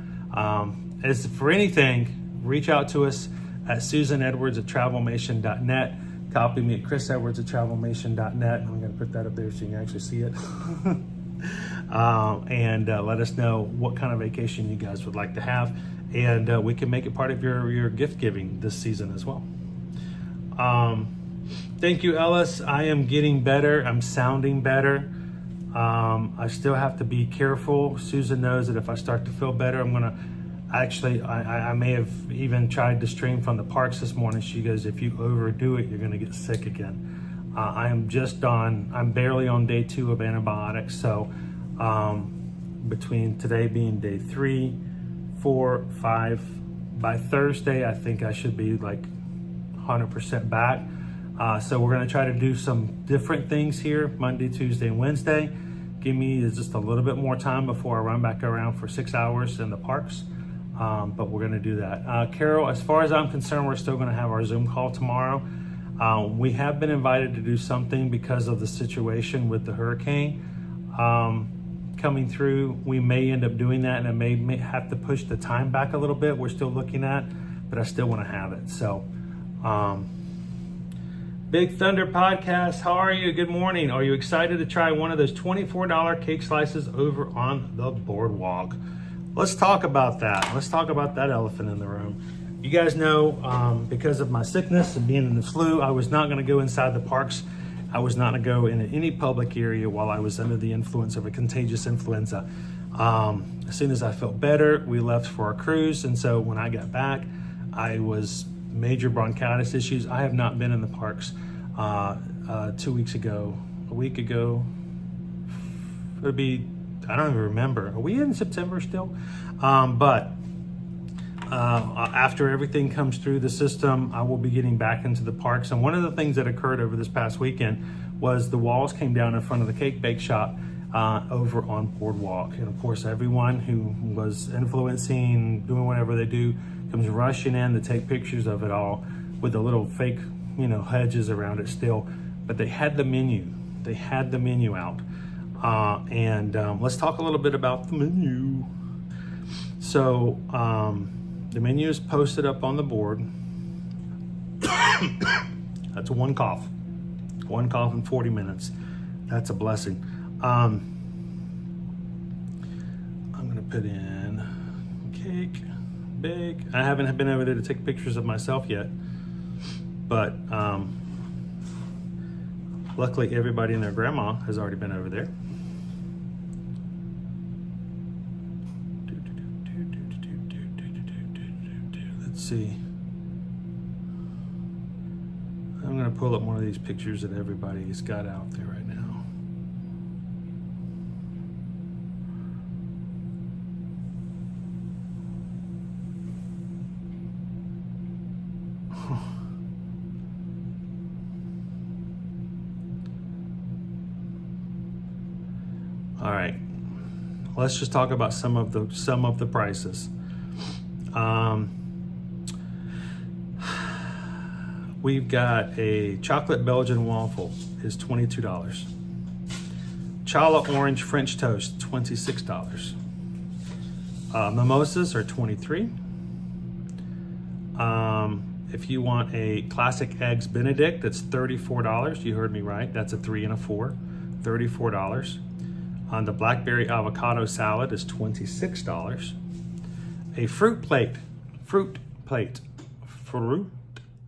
[SPEAKER 1] As for anything, reach out to us at susanedwards@travelmation.net. Copy me at chrisedwards@travelmation.net. I'm going to put that up there so you can actually see it. And let us know what kind of vacation you guys would like to have, and we can make it part of your gift giving this season as well. Thank you, Ellis. I am getting better. I'm sounding better. I still have to be careful. Susan knows that if I start to feel better, I'm going to actually, I may have even tried to stream from the parks this morning. She goes, if you overdo it, you're going to get sick again. I'm barely on day 2 of antibiotics. So between today being day 3, 4, 5, by Thursday, I think I should be like 100% back. So we're going to try to do some different things here, Monday, Tuesday, and Wednesday. Give me just a little bit more time before I run back around for 6 hours in the parks. But we're going to do that. Carol, as far as I'm concerned, we're still going to have our Zoom call tomorrow. We have been invited to do something because of the situation with the hurricane coming through. We may end up doing that, and it may have to push the time back a little bit. We're still looking at, but I still want to have it. So, Big Thunder Podcast, how are you? Good morning. Are you excited to try one of those $24 cake slices over on the boardwalk? Let's talk about that. Let's talk about that elephant in the room. You guys know, because of my sickness and being in the flu, I was not going to go inside the parks. I was not going to go in any public area while I was under the influence of a contagious influenza. As soon as I felt better, we left for our cruise. And so when I got back, I was major bronchitis issues. I have not been in the parks 2 weeks ago, a week ago. It would be, I don't even remember. Are we in September still? After everything comes through the system, I will be getting back into the parks. And one of the things that occurred over this past weekend was the walls came down in front of the cake bake shop over on Boardwalk. And of course, everyone who was influencing, doing whatever they do, comes rushing in to take pictures of it all with the little fake, hedges around it still. But they had the menu. They had the menu out. Let's talk a little bit about the menu. So, the menu is posted up on the board. That's one cough. One cough in 40 minutes. That's a blessing. I'm gonna put in cake, bake. I haven't been over there to take pictures of myself yet, but luckily everybody and their grandma has already been over there. Let's see. I'm gonna pull up one of these pictures that everybody's got out there right now. All right, let's just talk about some of the prices. We've got a chocolate Belgian waffle is $22. Chala orange French toast, $26. Mimosas are $23. If you want a classic eggs Benedict, that's $34. You heard me right. That's a 3 and a 4, $34. On the blackberry avocado salad is $26. A fruit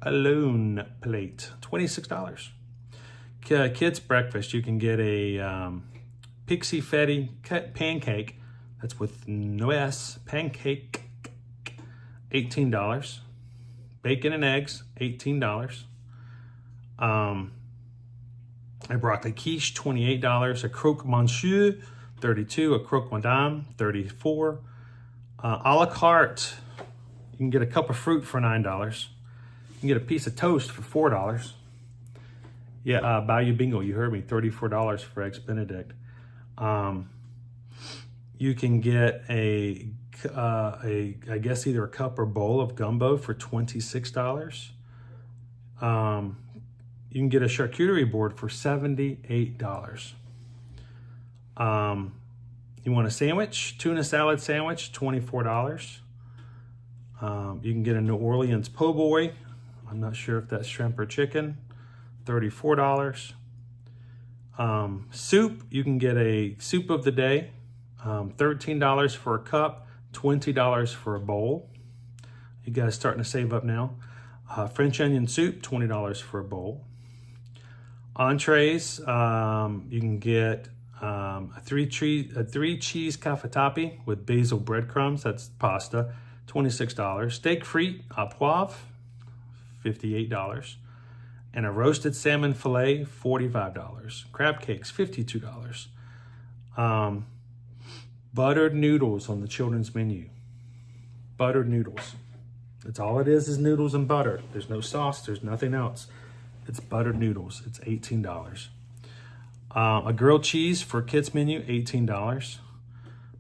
[SPEAKER 1] alone plate, $26. Kids breakfast, you can get a pixie fetty pancake, that's with no S, pancake, $18. Bacon and eggs, $18. A broccoli quiche, $28. A croque monsieur, $32. A croque madame, $34. A la carte, you can get a cup of fruit for $9. You can get a piece of toast for $4. Yeah, Bayou Bingo, you heard me, $34 for eggs Benedict. You can get I guess either a cup or bowl of gumbo for $26. You can get a charcuterie board for $78. You want a sandwich, tuna salad sandwich, $24. You can get a New Orleans po' boy. I'm not sure if that's shrimp or chicken, $34. Soup, you can get a soup of the day, $13 for a cup, $20 for a bowl. You guys starting to save up now. French onion soup, $20 for a bowl. Entrees, you can get a three cheese cavatappi with basil breadcrumbs, that's pasta, $26. Steak frite à poivre, $58. And a roasted salmon fillet, $45. Crab cakes, $52. Buttered noodles on the children's menu. Buttered noodles. That's all it is noodles and butter. There's no sauce, there's nothing else. It's buttered noodles, it's $18. A grilled cheese for kids menu, $18.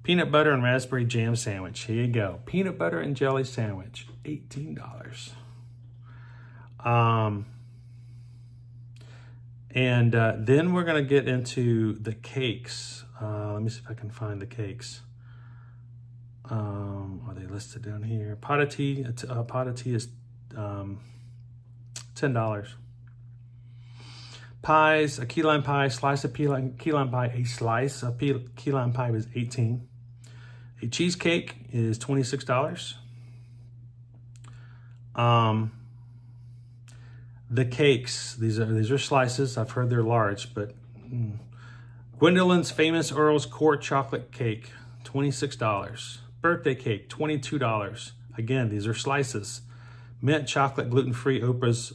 [SPEAKER 1] Peanut butter and raspberry jam sandwich, here you go. Peanut butter and jelly sandwich, $18. Then we're gonna get into the cakes. Let me see if I can find the cakes. Are they listed down here? Pot of tea is $10. Pies, a key lime pie, slice of key lime pie, a slice of key lime pie is $18. A cheesecake is $26. The cakes, these are slices. I've heard they're large, but Gwendolyn's Famous Earl's Court Chocolate Cake, $26. Birthday cake, $22. Again, these are slices. Mint chocolate gluten-free Oprah's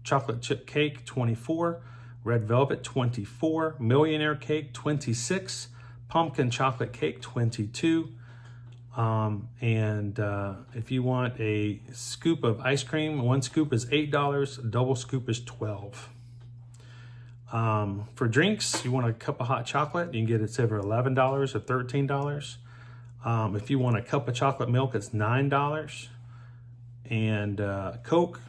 [SPEAKER 1] chocolate chip cake, $24. Red velvet, $24. Millionaire cake, $26. Pumpkin chocolate cake, $22. If you want a scoop of ice cream, one scoop is $8. A double scoop is $12. For drinks, you want a cup of hot chocolate, you can get it over $11 or $13. If you want a cup of chocolate milk, it's $9. And Coke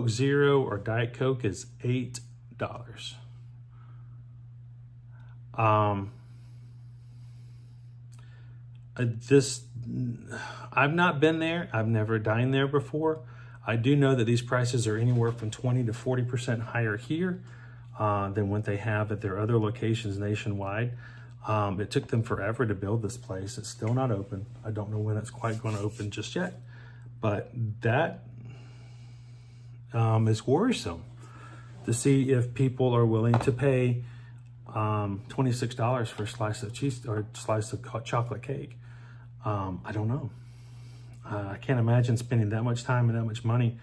[SPEAKER 1] Zero or Diet Coke is $8. I've not been there. I've never dined there before. I do know that these prices are anywhere from 20 to 40% higher here than what they have at their other locations nationwide. It took them forever to build this place. It's still not open. I don't know when it's quite going to open just yet, but that is worrisome to see if people are willing to pay $26 for a slice of cheese or slice of chocolate cake. I don't know. I can't imagine spending that much time and that much money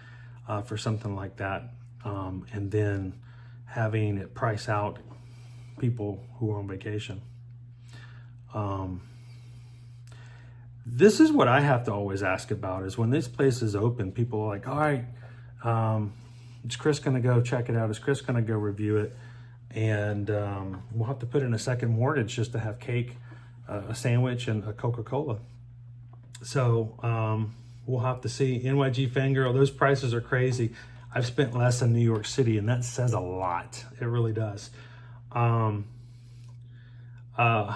[SPEAKER 1] for something like that, and then having it price out people who are on vacation. This is what I have to always ask about, is when this place is open, people are like, all right, is Chris going to go check it out? Is Chris going to go review it? And we'll have to put in a second mortgage just to have cake, a sandwich, and a Coca-Cola. So we'll have to see. NYG Fangirl, those prices are crazy. I've spent less in New York City, and that says a lot. It really does. How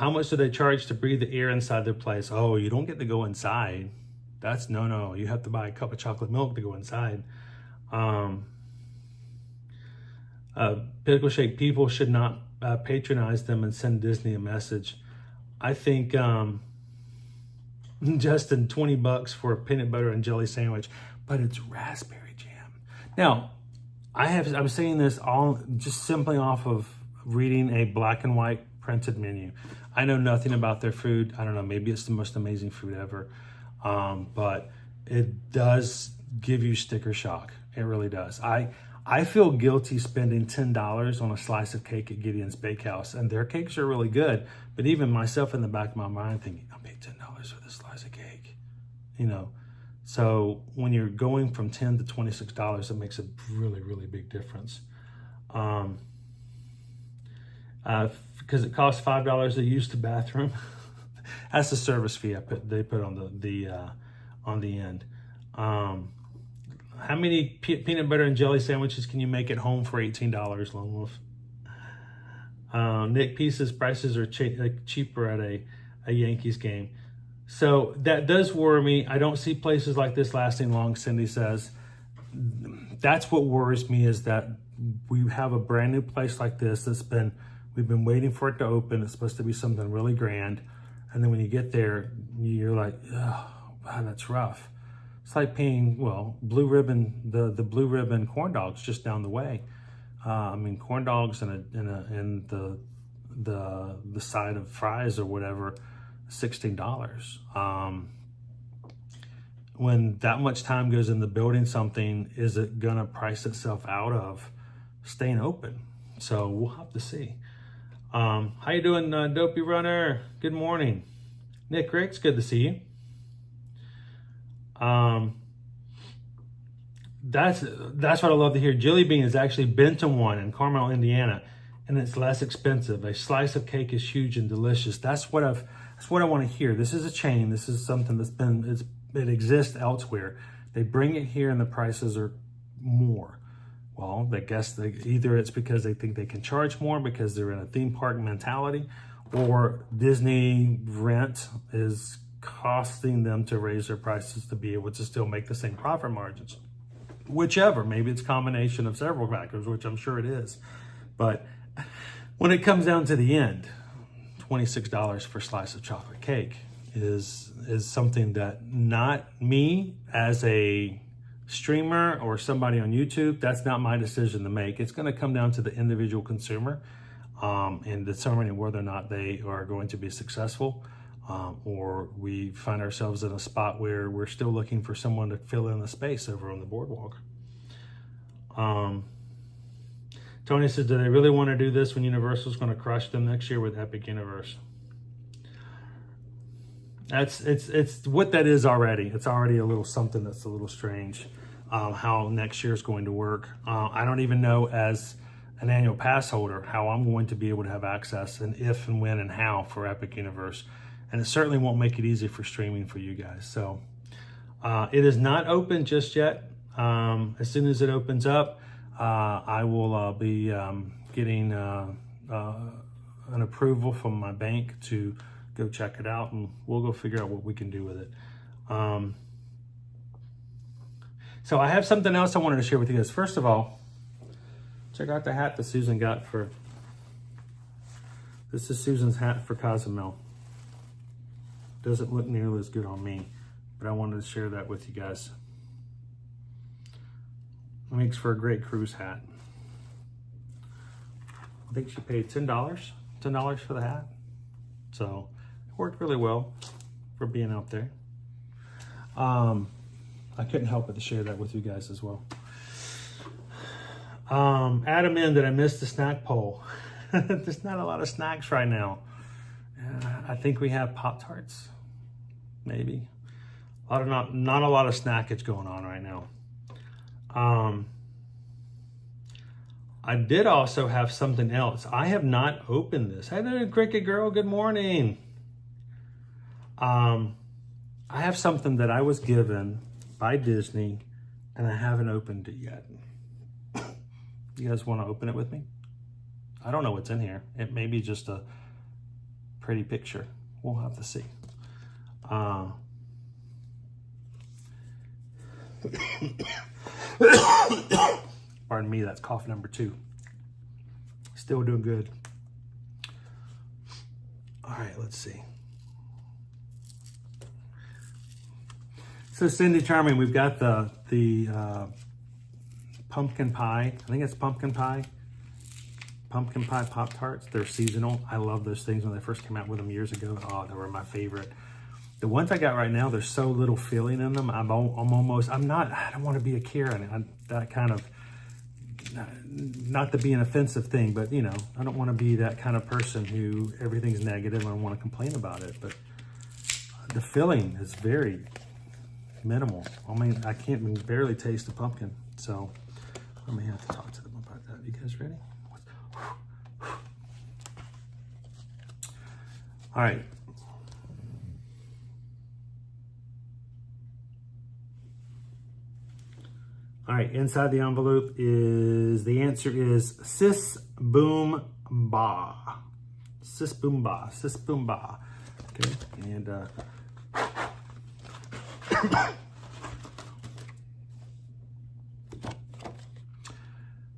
[SPEAKER 1] much do they charge to breathe the air inside their place? Oh, you don't get to go inside. That's no. You have to buy a cup of chocolate milk to go inside. Pickle Shake people should not patronize them and send Disney a message. I think Justin, $20 for a peanut butter and jelly sandwich, but it's raspberry jam. Now, I'm saying this all just simply off of reading a black and white printed menu. I know nothing about their food. I don't know, maybe it's the most amazing food ever. But it does give you sticker shock. It really does. I feel guilty spending $10 on a slice of cake at Gideon's Bakehouse, and their cakes are really good. But even myself in the back of my mind thinking, I paid $10 for this slice of cake, you know. So when you're going from $10 to $26, it makes a really, really big difference. Because it costs $5 to use the bathroom. That's the service fee they put on the end. How many peanut butter and jelly sandwiches can you make at home for $18, Lone Wolf? Nick Pieces prices are cheaper at a Yankees game. So that does worry me. I don't see places like this lasting long, Cindy says. That's what worries me, is that we have a brand new place like this we've been waiting for it to open. It's supposed to be something really grand. And then when you get there, you're like, oh, wow, that's rough. It's like paying, Blue Ribbon, the Blue Ribbon corn dogs just down the way. Corn dogs and the side of fries or whatever, $16. When that much time goes into building something, is it gonna price itself out of staying open. So we'll have to see. How you doing, Dopey Runner? Good morning. Nick Ricks, good to see you. That's what I love to hear. Jilly Bean has actually been to one in Carmel, Indiana, and it's less expensive. A slice of cake is huge and delicious. That's what I want to hear. This is a chain. This is something it exists elsewhere. They bring it here and the prices are more. Well, I guess either it's because they think they can charge more because they're in a theme park mentality, or Disney rent is costing them to raise their prices to be able to still make the same profit margins. Whichever, maybe it's a combination of several factors, which I'm sure it is. But when it comes down to the end, $26 for a slice of chocolate cake is something that not me as a streamer or somebody on YouTube, that's not my decision to make. It's going to come down to the individual consumer and determining whether or not they are going to be successful, or we find ourselves in a spot where we're still looking for someone to fill in the space over on the boardwalk. Tony says, do they really want to do this when Universal's going to crush them next year with Epic Universe? It's what that is already. It's already a little something that's a little strange, how next year is going to work. I don't even know as an annual pass holder how I'm going to be able to have access, and if and when and how, for Epic Universe. And it certainly won't make it easy for streaming for you guys. So it is not open just yet. As soon as it opens up, I will be getting an approval from my bank to go check it out, and we'll go figure out what we can do with it. So I have something else I wanted to share with you guys. First of all, check out the hat that Susan got for, this is Susan's hat for Cozumel. Doesn't look nearly as good on me, but I wanted to share that with you guys. It makes for a great cruise hat. I think she paid $10 for the hat. So it worked really well for being out there. I couldn't help but to share that with you guys as well. Adam in, did I miss the snack poll? There's not a lot of snacks right now. I think we have Pop-Tarts, maybe. Not a lot of snackage going on right now. I did also have something else. I have not opened this. Hey there, Cricket Girl, good morning. I have something that I was given by Disney, and I haven't opened it yet. You guys want to open it with me? I don't know what's in here. It may be just a pretty picture. We'll have to see. Pardon me, that's cough number 2. Still doing good. All right, let's see. So Cindy Charming, we've got the pumpkin pie. I think it's pumpkin pie. Pumpkin pie Pop-Tarts. They're seasonal. I love those things. When they first came out with them years ago, oh, they were my favorite. The ones I got right now, there's so little filling in them. I don't want to be a Karen. That kind of, not to be an offensive thing, but you know, I don't want to be that kind of person who everything's negative and I want to complain about it. But the filling is very minimal. I mean, I can't barely taste the pumpkin. So I may have to talk to them about that. You guys ready? All right. All right, inside the envelope the answer is sis boom ba. Sis boom ba, sis boom ba. Okay, and the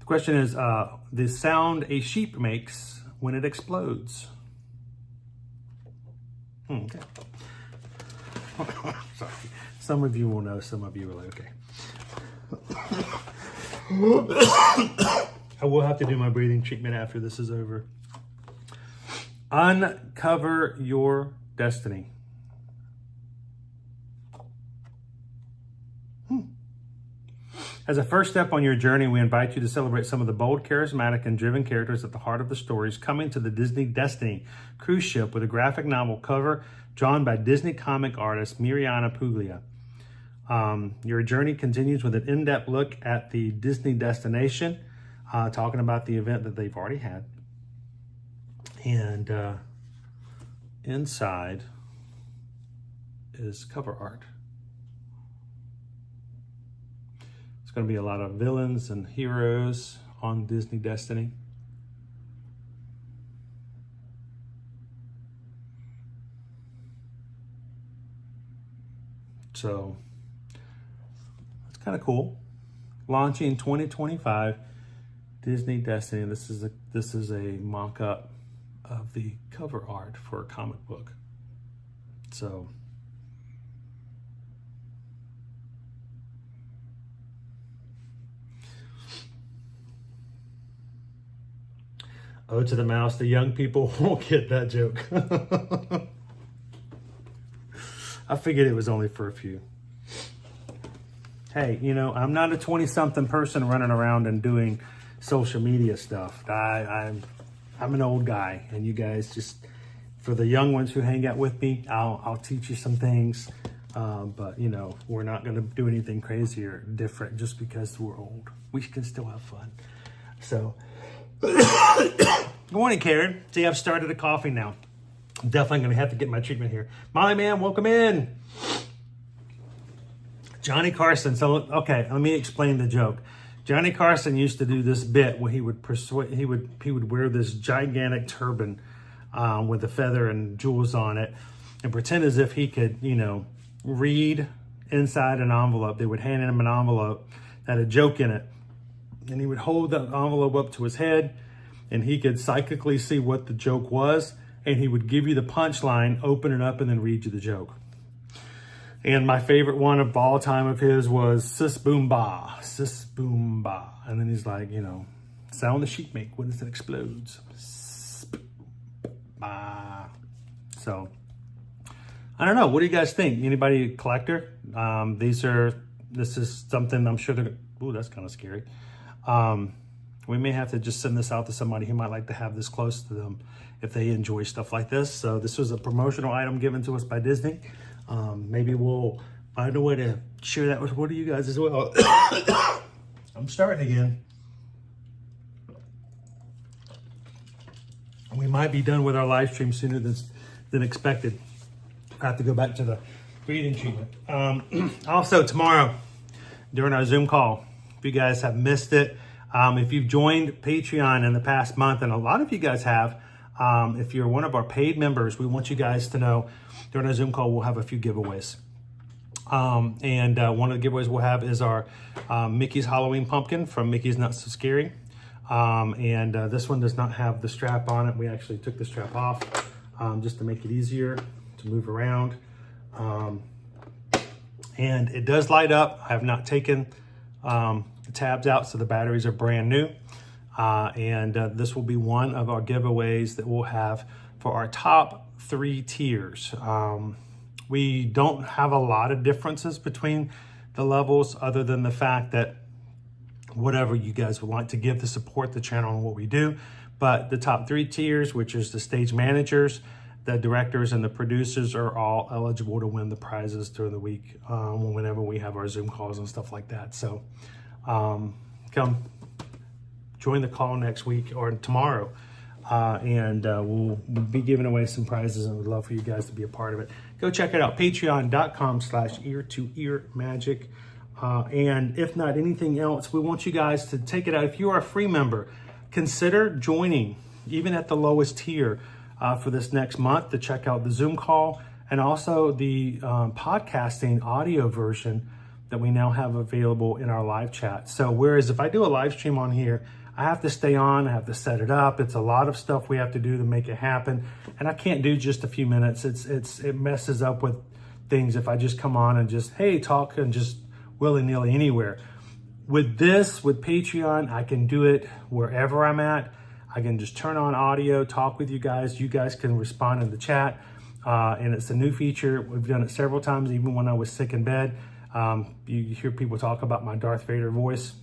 [SPEAKER 1] question is the sound a sheep makes when it explodes. Okay. Sorry. Some of you will know, some of you will, okay. I will have to do my breathing treatment after this is over. Uncover your destiny. As a first step on your journey, we invite you to celebrate some of the bold, charismatic, and driven characters at the heart of the stories coming to the Disney Destiny cruise ship with a graphic novel cover drawn by Disney comic artist Mariana Puglia. Your journey continues with an in-depth look at the Disney destination, talking about the event that they've already had. And inside is cover art. It's going to be a lot of villains and heroes on Disney Destiny. So it's kind of cool. Launching 2025, Disney Destiny. This is a mock-up of the cover art for a comic book. So Ode to the Mouse, the young people won't get that joke. I figured it was only for a few. Hey, you know, I'm not a 20-something person running around and doing social media stuff. I'm an old guy, and you guys just, for the young ones who hang out with me, I'll teach you some things. But, you know, we're not going to do anything crazy or different just because we're old. We can still have fun. So, good morning, Karen. See, I've started a coffee now. I'm definitely going to have to get my treatment here. Molly, man, welcome in. Johnny Carson. So, okay, let me explain the joke. Johnny Carson used to do this bit where he would wear this gigantic turban with a feather and jewels on it and pretend as if he could, you know, read inside an envelope. They would hand him an envelope that had a joke in it. And he would hold the envelope up to his head and he could psychically see what the joke was. And he would give you the punchline, open it up, and then read you the joke. And my favorite one of all time of his was sis boom ba, sis boom ba. And then he's like, you know, sound the sheep make when it explodes. Bah. So, I don't know. What do you guys think? Anybody a collector? This is something I'm sure they're, ooh, that's kind of scary. We may have to just send this out to somebody who might like to have this close to them if they enjoy stuff like this. So this was a promotional item given to us by Disney. Maybe we'll find a way to share that with one of you guys as well. I'm starting again. We might be done with our live stream sooner than expected. I have to go back to the breathing treatment. Also tomorrow, during our Zoom call, if you guys have missed it, if you've joined Patreon in the past month, and a lot of you guys have, if you're one of our paid members, we want you guys to know during our Zoom call, we'll have a few giveaways. And one of the giveaways we'll have is our Mickey's Halloween pumpkin from Mickey's Not So Scary. And this one does not have the strap on it. We actually took the strap off just to make it easier to move around. And it does light up. I have not taken the tabs out, so the batteries are brand new. And this will be one of our giveaways that we'll have for our top 3 tiers. We don't have a lot of differences between the levels other than the fact that whatever you guys would like to give to support the channel and what we do. But the top 3 tiers, which is the stage managers, the directors, and the producers, are all eligible to win the prizes during the week whenever we have our Zoom calls and stuff like that. So come join the call next week or tomorrow. And we'll be giving away some prizes, and we'd love for you guys to be a part of it. Go check it out, patreon.com/ear-to-ear-magic. And if not anything else, we want you guys to take it out. If you are a free member, consider joining, even at the lowest tier, for this next month to check out the Zoom call and also the podcasting audio version that we now have available in our live chat. So whereas if I do a live stream on here, I have to stay on, I have to set it up. It's a lot of stuff we have to do to make it happen. And I can't do just a few minutes. It messes up with things if I just come on and just, hey, talk and just willy-nilly anywhere. With this, with Patreon, I can do it wherever I'm at. I can just turn on audio, talk with you guys. You guys can respond in the chat. And it's a new feature. We've done it several times, even when I was sick in bed. You hear people talk about my Darth Vader voice.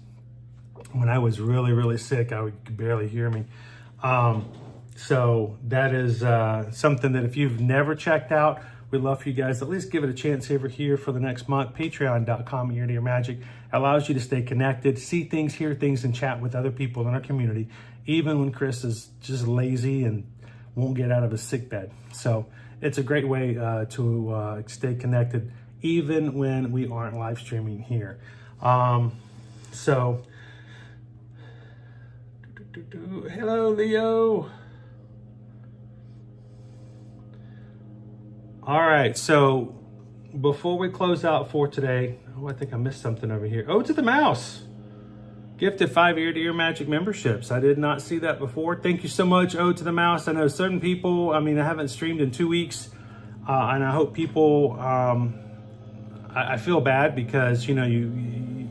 [SPEAKER 1] When I was really, really sick, I could barely hear me. So that is something that if you've never checked out, we'd love for you guys to at least give it a chance over here for the next month. Patreon.com/ear-to-ear-magic allows you to stay connected, see things, hear things, and chat with other people in our community, even when Chris is just lazy and won't get out of his sick bed. So it's a great way to stay connected, even when we aren't live streaming here. Hello, Leo. All right, so before we close out for today, I think I missed something over here. Ode to the Mouse gifted 5 ear-to-ear magic memberships. I did not see that before. Thank you so much, Ode to the Mouse. I know certain people, I haven't streamed in 2 weeks, and I hope people, I feel bad because, you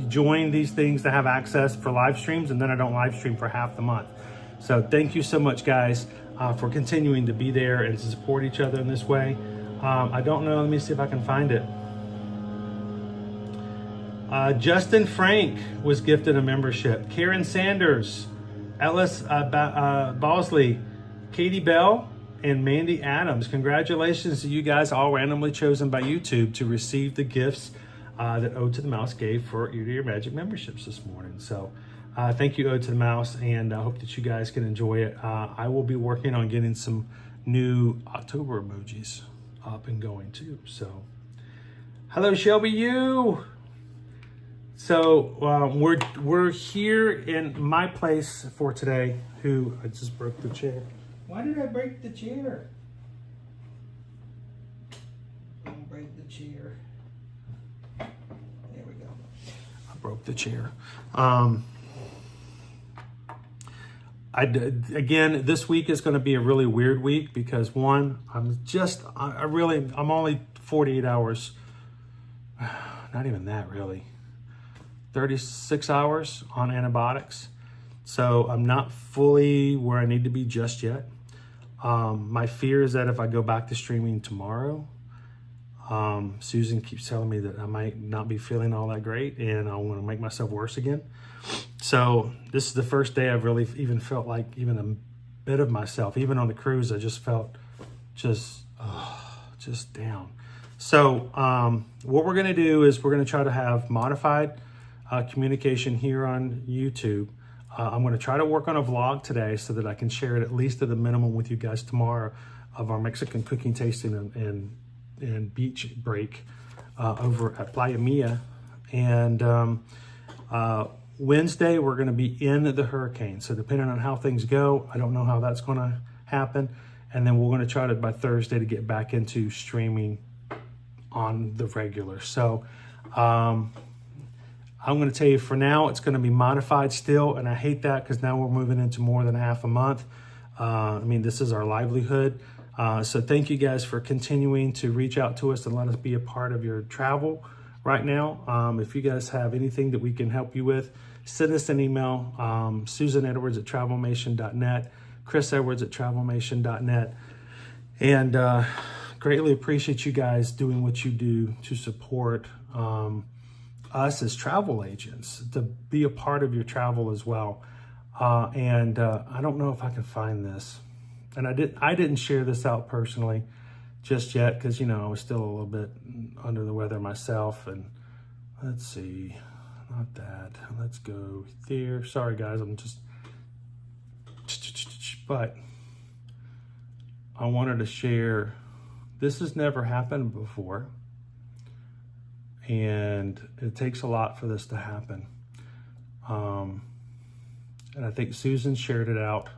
[SPEAKER 1] join these things to have access for live streams, and then I don't live stream for half the month. So thank you so much, guys, for continuing to be there and to support each other in this way. I don't know. Let me see if I can find it. Justin Frank was gifted a membership. Karen Sanders, Ellis Bosley, Katie Bell, and Mandy Adams. Congratulations to you guys, all randomly chosen by YouTube to receive the gifts that Ode to the Mouse gave for Ear-to-Ear Magic memberships this morning. So thank you, Ode to the Mouse, and I hope that you guys can enjoy it. I will be working on getting some new October emojis up and going too. So hello, Shelby U. So we're here in my place for today. I just broke the chair. Why did I break the chair? Don't break the chair. There we go. I broke the chair. Again, this week is going to be a really weird week because one, I'm only 48 hours, not even that really, 36 hours on antibiotics. So I'm not fully where I need to be just yet. My fear is that if I go back to streaming tomorrow, Susan keeps telling me that I might not be feeling all that great and I want to make myself worse again. So this is the first day I've really even felt like even a bit of myself. Even on the cruise, I just felt just down. So what we're going to do is we're going to try to have modified communication here on YouTube. I'm going to try to work on a vlog today so that I can share it at least at the minimum with you guys tomorrow of our Mexican cooking tasting and beach break over at Playa Mia. And Wednesday, we're going to be in the hurricane. So depending on how things go, I don't know how that's going to happen. And then we're going to try to, by Thursday, to get back into streaming on the regular. So I'm going to tell you for now, it's going to be modified still. And I hate that because now we're moving into more than half a month. This is our livelihood. So thank you guys for continuing to reach out to us and let us be a part of your travel right now. If you guys have anything that we can help you with, send us an email, susanedwards@travelmation.net, chrisedwards@travelmation.net. And greatly appreciate you guys doing what you do to support us as travel agents, to be a part of your travel as well. I don't know if I can find this. And I didn't share this out personally just yet because, I was still a little bit under the weather myself. And let's see, not that. Let's go there. Sorry, guys, but I wanted to share. This has never happened before. And it takes a lot for this to happen. And I think Susan shared it out.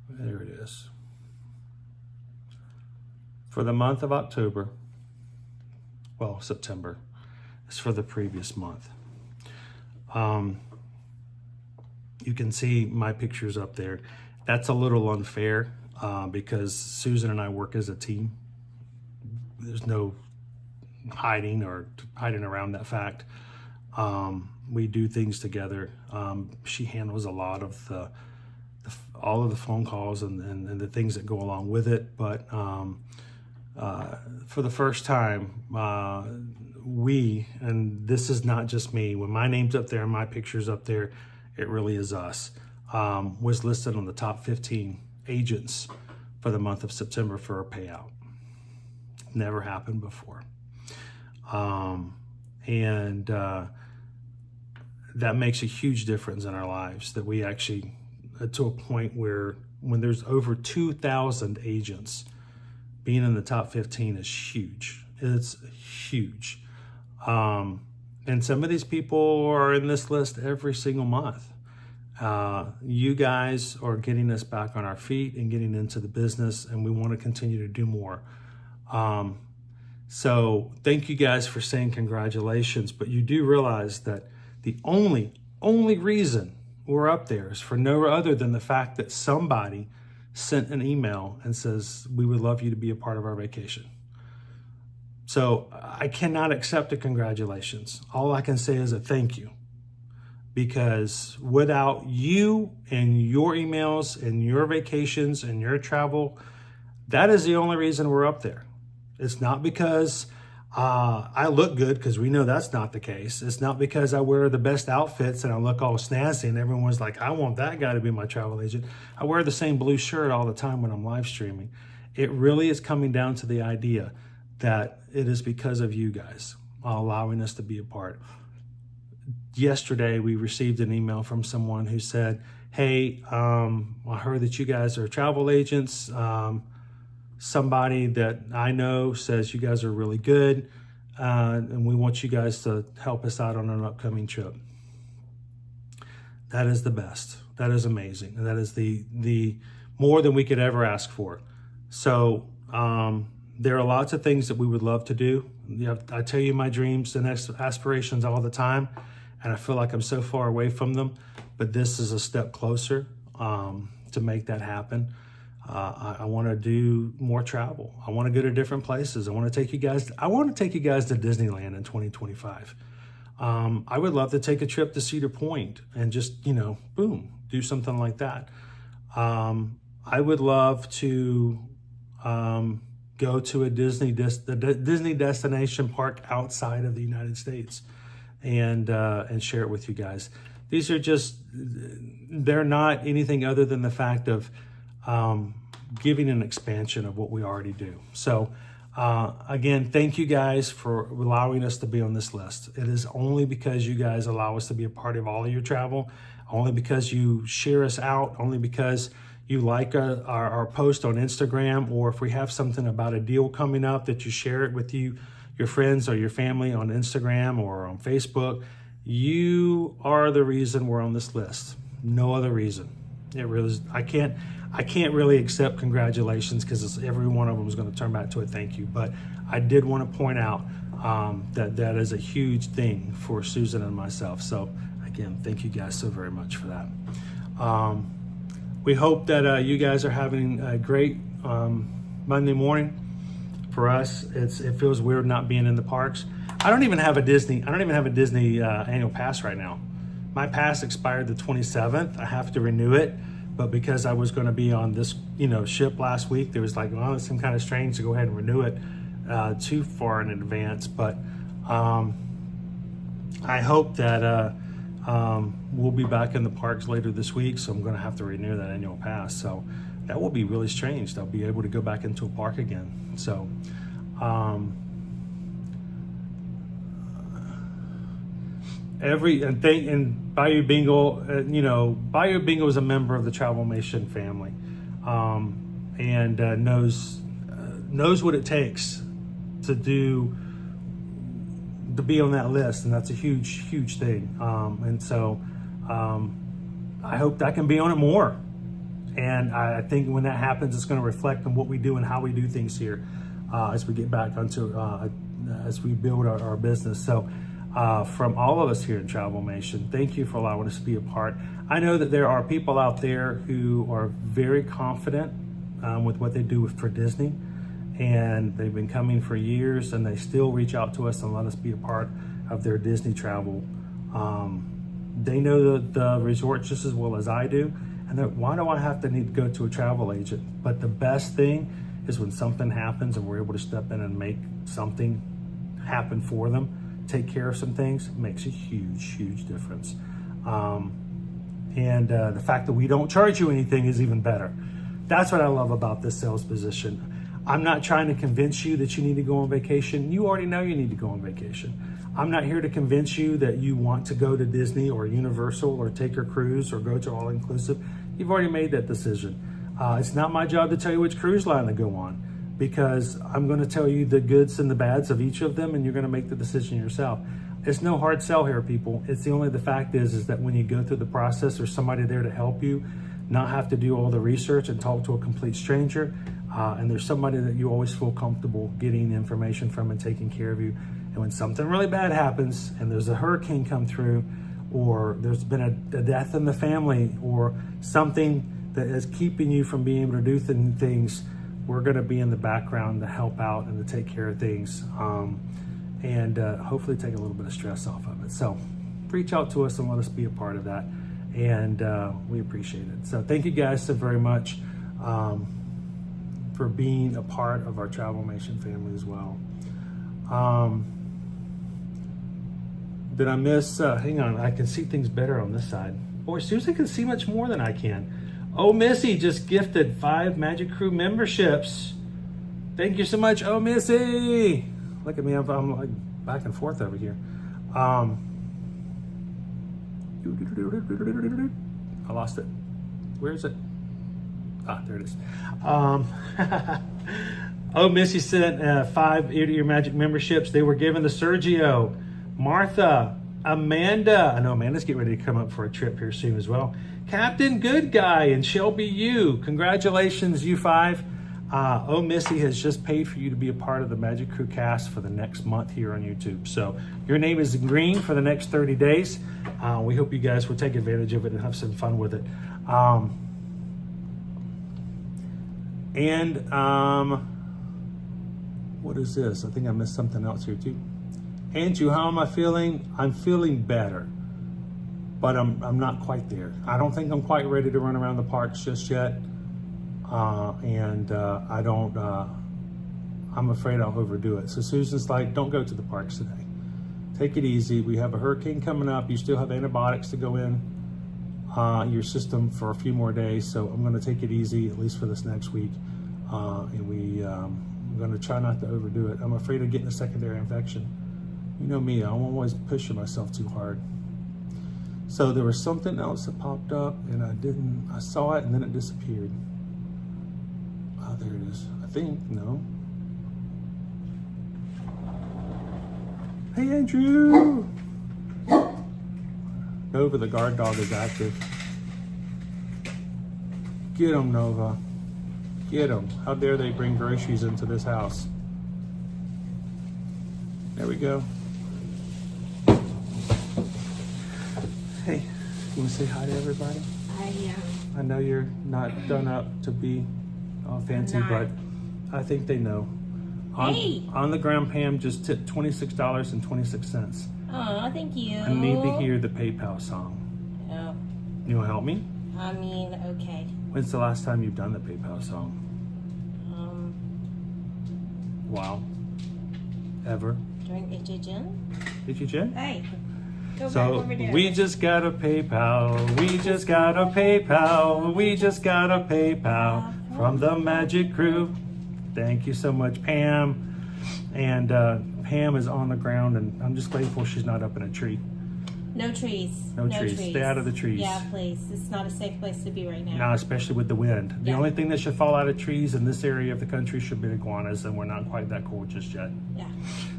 [SPEAKER 1] There it is. For the month of October, September, it's for the previous month. You can see my pictures up there. That's a little unfair because Susan and I work as a team. There's no hiding around that fact. We do things together. She handles a lot of all of the phone calls and the things that go along with it. But for the first time, and this is not just me, when my name's up there and my picture's up there, it really is us, was listed on the top 15 agents for the month of September for a payout. Never happened before. That makes a huge difference in our lives, that we actually, to a point where when there's over 2,000 agents, being in the top 15 is huge. It's huge. And some of these people are in this list every single month. You guys are getting us back on our feet and getting into the business, and we want to continue to do more. So thank you guys for saying congratulations, but you do realize that the only reason we're up there is for no other than the fact that somebody sent an email and says, we would love you to be a part of our vacation. So I cannot accept a congratulations. All I can say is a thank you, because without you and your emails and your vacations and your travel, that is the only reason we're up there. It's not because I look good, because we know that's not the case. It's not because I wear the best outfits and I look all snazzy and everyone's like, I want that guy to be my travel agent. I wear the same blue shirt all the time when I'm live streaming. It really is coming down to the idea that it is because of you guys allowing us to be a part. Yesterday, we received an email from someone who said, hey, I heard that you guys are travel agents. Somebody that I know says you guys are really good, and we want you guys to help us out on an upcoming trip. That is the best. That is amazing. And that is the more than we could ever ask for. So there are lots of things that we would love to do. I tell you my dreams and aspirations all the time, and I feel like I'm so far away from them, but this is a step closer to make that happen. I want to do more travel. I want to go to different places. I want to take you guys to Disneyland in 2025. I would love to take a trip to Cedar Point and just, boom, do something like that. I would love to go to a Disney destination park outside of the United States and share it with you guys. These are they're not anything other than the fact of giving an expansion of what we already do. So again, thank you guys for allowing us to be on this list. It is only because you guys allow us to be a part of all of your travel, only because you share us out, only because you like our post on Instagram, or if we have something about a deal coming up that you share it with your friends or your family on Instagram or on Facebook. You are the reason we're on this list. No other reason. It really is. I can't really accept congratulations, because every one of them is going to turn back to a thank you. But I did want to point out that is a huge thing for Susan and myself. So again, thank you guys so very much for that. We hope that you guys are having a great Monday morning. For us, it feels weird not being in the parks. I don't even have a Disney annual pass right now. My pass expired the 27th. I have to renew it. But because I was going to be on this, ship last week, there was like, well, it's some kind of strange to go ahead and renew it too far in advance. But I hope that we'll be back in the parks later this week. So I'm going to have to renew that annual pass. So that will be really strange. I'll be able to go back into a park again. So Bayou Bingo, Bayou Bingo is a member of the Travelmation family, and knows what it takes to be on that list, and that's a huge thing. And so I hope that I can be on it more. And I think when that happens, it's going to reflect on what we do and how we do things here as we get back onto as we build our business. So. From all of us here in Travelmation, thank you for allowing us to be a part. I know that there are people out there who are very confident with what they do for Disney, and they've been coming for years, and they still reach out to us and let us be a part of their Disney travel. They know the resort just as well as I do, And why do I have to need to go to a travel agent? But the best thing is when something happens and we're able to step in and make something happen for them, take care of some things, makes a huge, huge difference. And the fact that we don't charge you anything is even better. That's what I love about this sales position. I'm not trying to convince you that you need to go on vacation. You already know you need to go on vacation. I'm not here to convince you that you want to go to Disney or Universal or take your cruise or go to all inclusive. You've already made that decision. It's not my job to tell you which cruise line to go on, because I'm going to tell you the goods and the bads of each of them, and you're going to make the decision yourself. It's no hard sell here, people. It's the fact is that when you go through the process, there's somebody there to help you, not have to do all the research and talk to a complete stranger. And there's somebody that you always feel comfortable getting information from and taking care of you. And when something really bad happens and there's a hurricane come through, or there's been a death in the family, or something that is keeping you from being able to do things, we're going to be in the background to help out and to take care of things, and hopefully take a little bit of stress off of it. So reach out to us and let us be a part of that, and we appreciate it. So thank you guys so very much for being a part of our Travelmation family as well. Did I miss, hang on, I can see things better on this side. Boy, Susan can see much more than I can. Oh, Missy just gifted 5 Magic Crew memberships. Thank you so much, oh, Missy. Look at me, I'm like back and forth over here. I lost it. Where is it? Ah, there it is. Oh, Missy sent 5 Ear to Ear Magic memberships. They were given to Sergio, Martha, Amanda. I know Amanda's getting ready to come up for a trip here soon as well. Captain Good Guy and Shelby U. Congratulations, you 5. Oh, Missy has just paid for you to be a part of the Magic Crew cast for the next month here on YouTube. So your name is in green for the next 30 days. We hope you guys will take advantage of it and have some fun with it. What is this? I think I missed something else here too. Andrew, how am I feeling? I'm feeling better, but I'm not quite there. I don't think I'm quite ready to run around the parks just yet. I'm afraid I'll overdo it. So Susan's like, don't go to the parks today. Take it easy. We have a hurricane coming up. You still have antibiotics to go in your system for a few more days. So I'm going to take it easy, at least for this next week. I'm going to try not to overdo it. I'm afraid of getting a secondary infection. You know me, I'm always pushing myself too hard. So there was something else that popped up and I saw it and then it disappeared. Oh, there it is. I think, no. Hey, Andrew! Nova, the guard dog, is active. Get him, Nova. Get him. How dare they bring groceries into this house? There we go. Hey, you want to say hi to everybody? I know you're not done up to be all fancy, but I think they know. On the ground, Pam just tipped $26.26.
[SPEAKER 2] Oh, thank you.
[SPEAKER 1] I need to hear the PayPal song.
[SPEAKER 2] Oh.
[SPEAKER 1] You want to help me?
[SPEAKER 2] I mean, okay.
[SPEAKER 1] When's the last time you've done the PayPal song? Wow. Ever?
[SPEAKER 2] During HHN?
[SPEAKER 1] HHN?
[SPEAKER 2] Hey. Go back
[SPEAKER 1] So
[SPEAKER 2] over there.
[SPEAKER 1] we just got a PayPal. We just got a PayPal. We just got a PayPal from the Magic Crew. Thank you so much, Pam. And Pam is on the ground, and I'm just grateful she's not up in a tree.
[SPEAKER 2] No trees.
[SPEAKER 1] No trees. Stay out of the trees.
[SPEAKER 2] Yeah, please. It's not a safe place to be right now.
[SPEAKER 1] No, especially with the wind. The only thing that should fall out of trees in this area of the country should be iguanas, and we're not quite that cool just yet.
[SPEAKER 2] Yeah,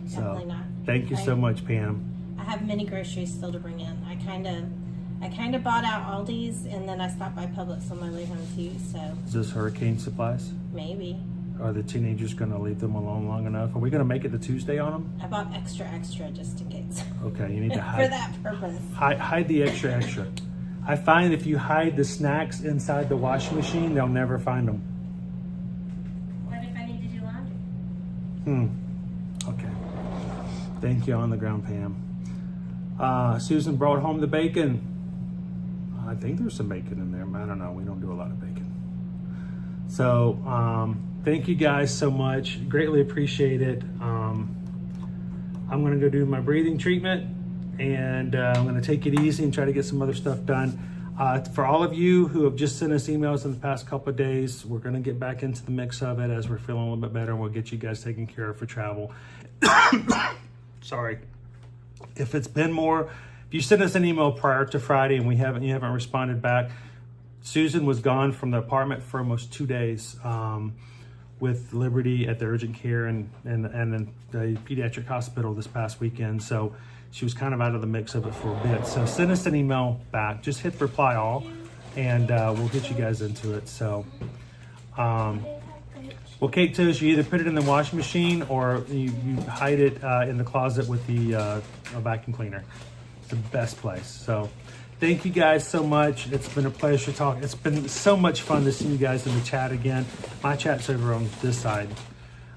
[SPEAKER 1] So,
[SPEAKER 2] definitely not.
[SPEAKER 1] Thank you so much, Pam.
[SPEAKER 2] I have many groceries still to bring in. I kind of bought out Aldi's, and then I stopped by Publix on my way home too. So
[SPEAKER 1] Is this hurricane supplies?
[SPEAKER 2] maybe
[SPEAKER 1] Are the teenagers going to leave them alone long enough? Are we going to make it to Tuesday on them?
[SPEAKER 2] I bought extra just in case.
[SPEAKER 1] Okay, you need to
[SPEAKER 2] For
[SPEAKER 1] hide.
[SPEAKER 2] that purpose.
[SPEAKER 1] Hide the extra. I find if you hide the snacks inside the washing machine, they'll never find them.
[SPEAKER 2] What if I need to do laundry?
[SPEAKER 1] Okay. Thank you on the ground, Pam. Susan brought home the bacon. I think there's some bacon in there. I don't know. We don't do a lot of bacon. So thank you guys so much. Greatly appreciate it. I'm going to go do my breathing treatment, and I'm going to take it easy and try to get some other stuff done. For all of you who have just sent us emails in the past couple of days, we're going to get back into the mix of it as we're feeling a little bit better, and we'll get you guys taken care of for travel. Sorry. If it's been more, if you sent us an email prior to Friday and you haven't responded back, Susan was gone from the apartment for almost 2 days with Liberty at the urgent care and then the pediatric hospital this past weekend. So she was kind of out of the mix of it for a bit. So send us an email back. Just hit reply all, and we'll get you guys into it. So, well, Kate says you either put it in the washing machine or you hide it in the closet with the vacuum cleaner. It's the best place. So thank you guys so much. It's been a pleasure talking. It's been so much fun to see you guys in the chat again. My chat's over on this side.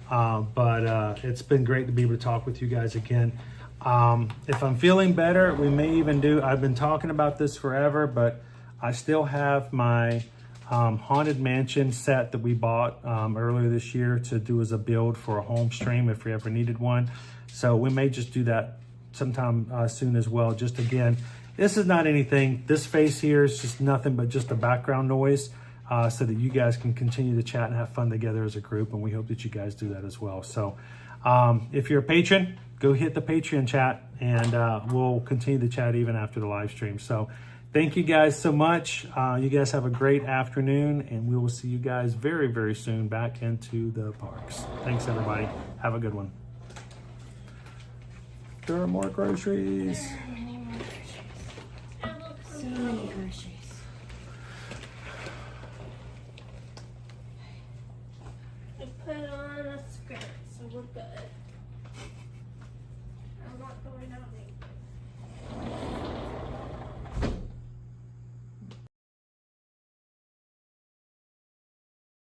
[SPEAKER 1] But it's been great to be able to talk with you guys again. If I'm feeling better, we may even do, I've been talking about this forever, but I still have my Haunted Mansion set that we bought earlier this year to do as a build for a home stream if we ever needed one. So we may just do that sometime soon as well. Just again, this is not anything. This face here is just nothing but just a background noise so that you guys can continue to chat and have fun together as a group. And we hope that you guys do that as well. So if you're a patron, go hit the Patreon chat, and we'll continue to chat even after the live stream. So thank you guys so much. You guys have a great afternoon, and we will see you guys very, very soon back into the parks. Thanks, everybody. Have a good one. There are more groceries.
[SPEAKER 2] There are many more groceries. So many groceries. I put on a skirt, so we're good.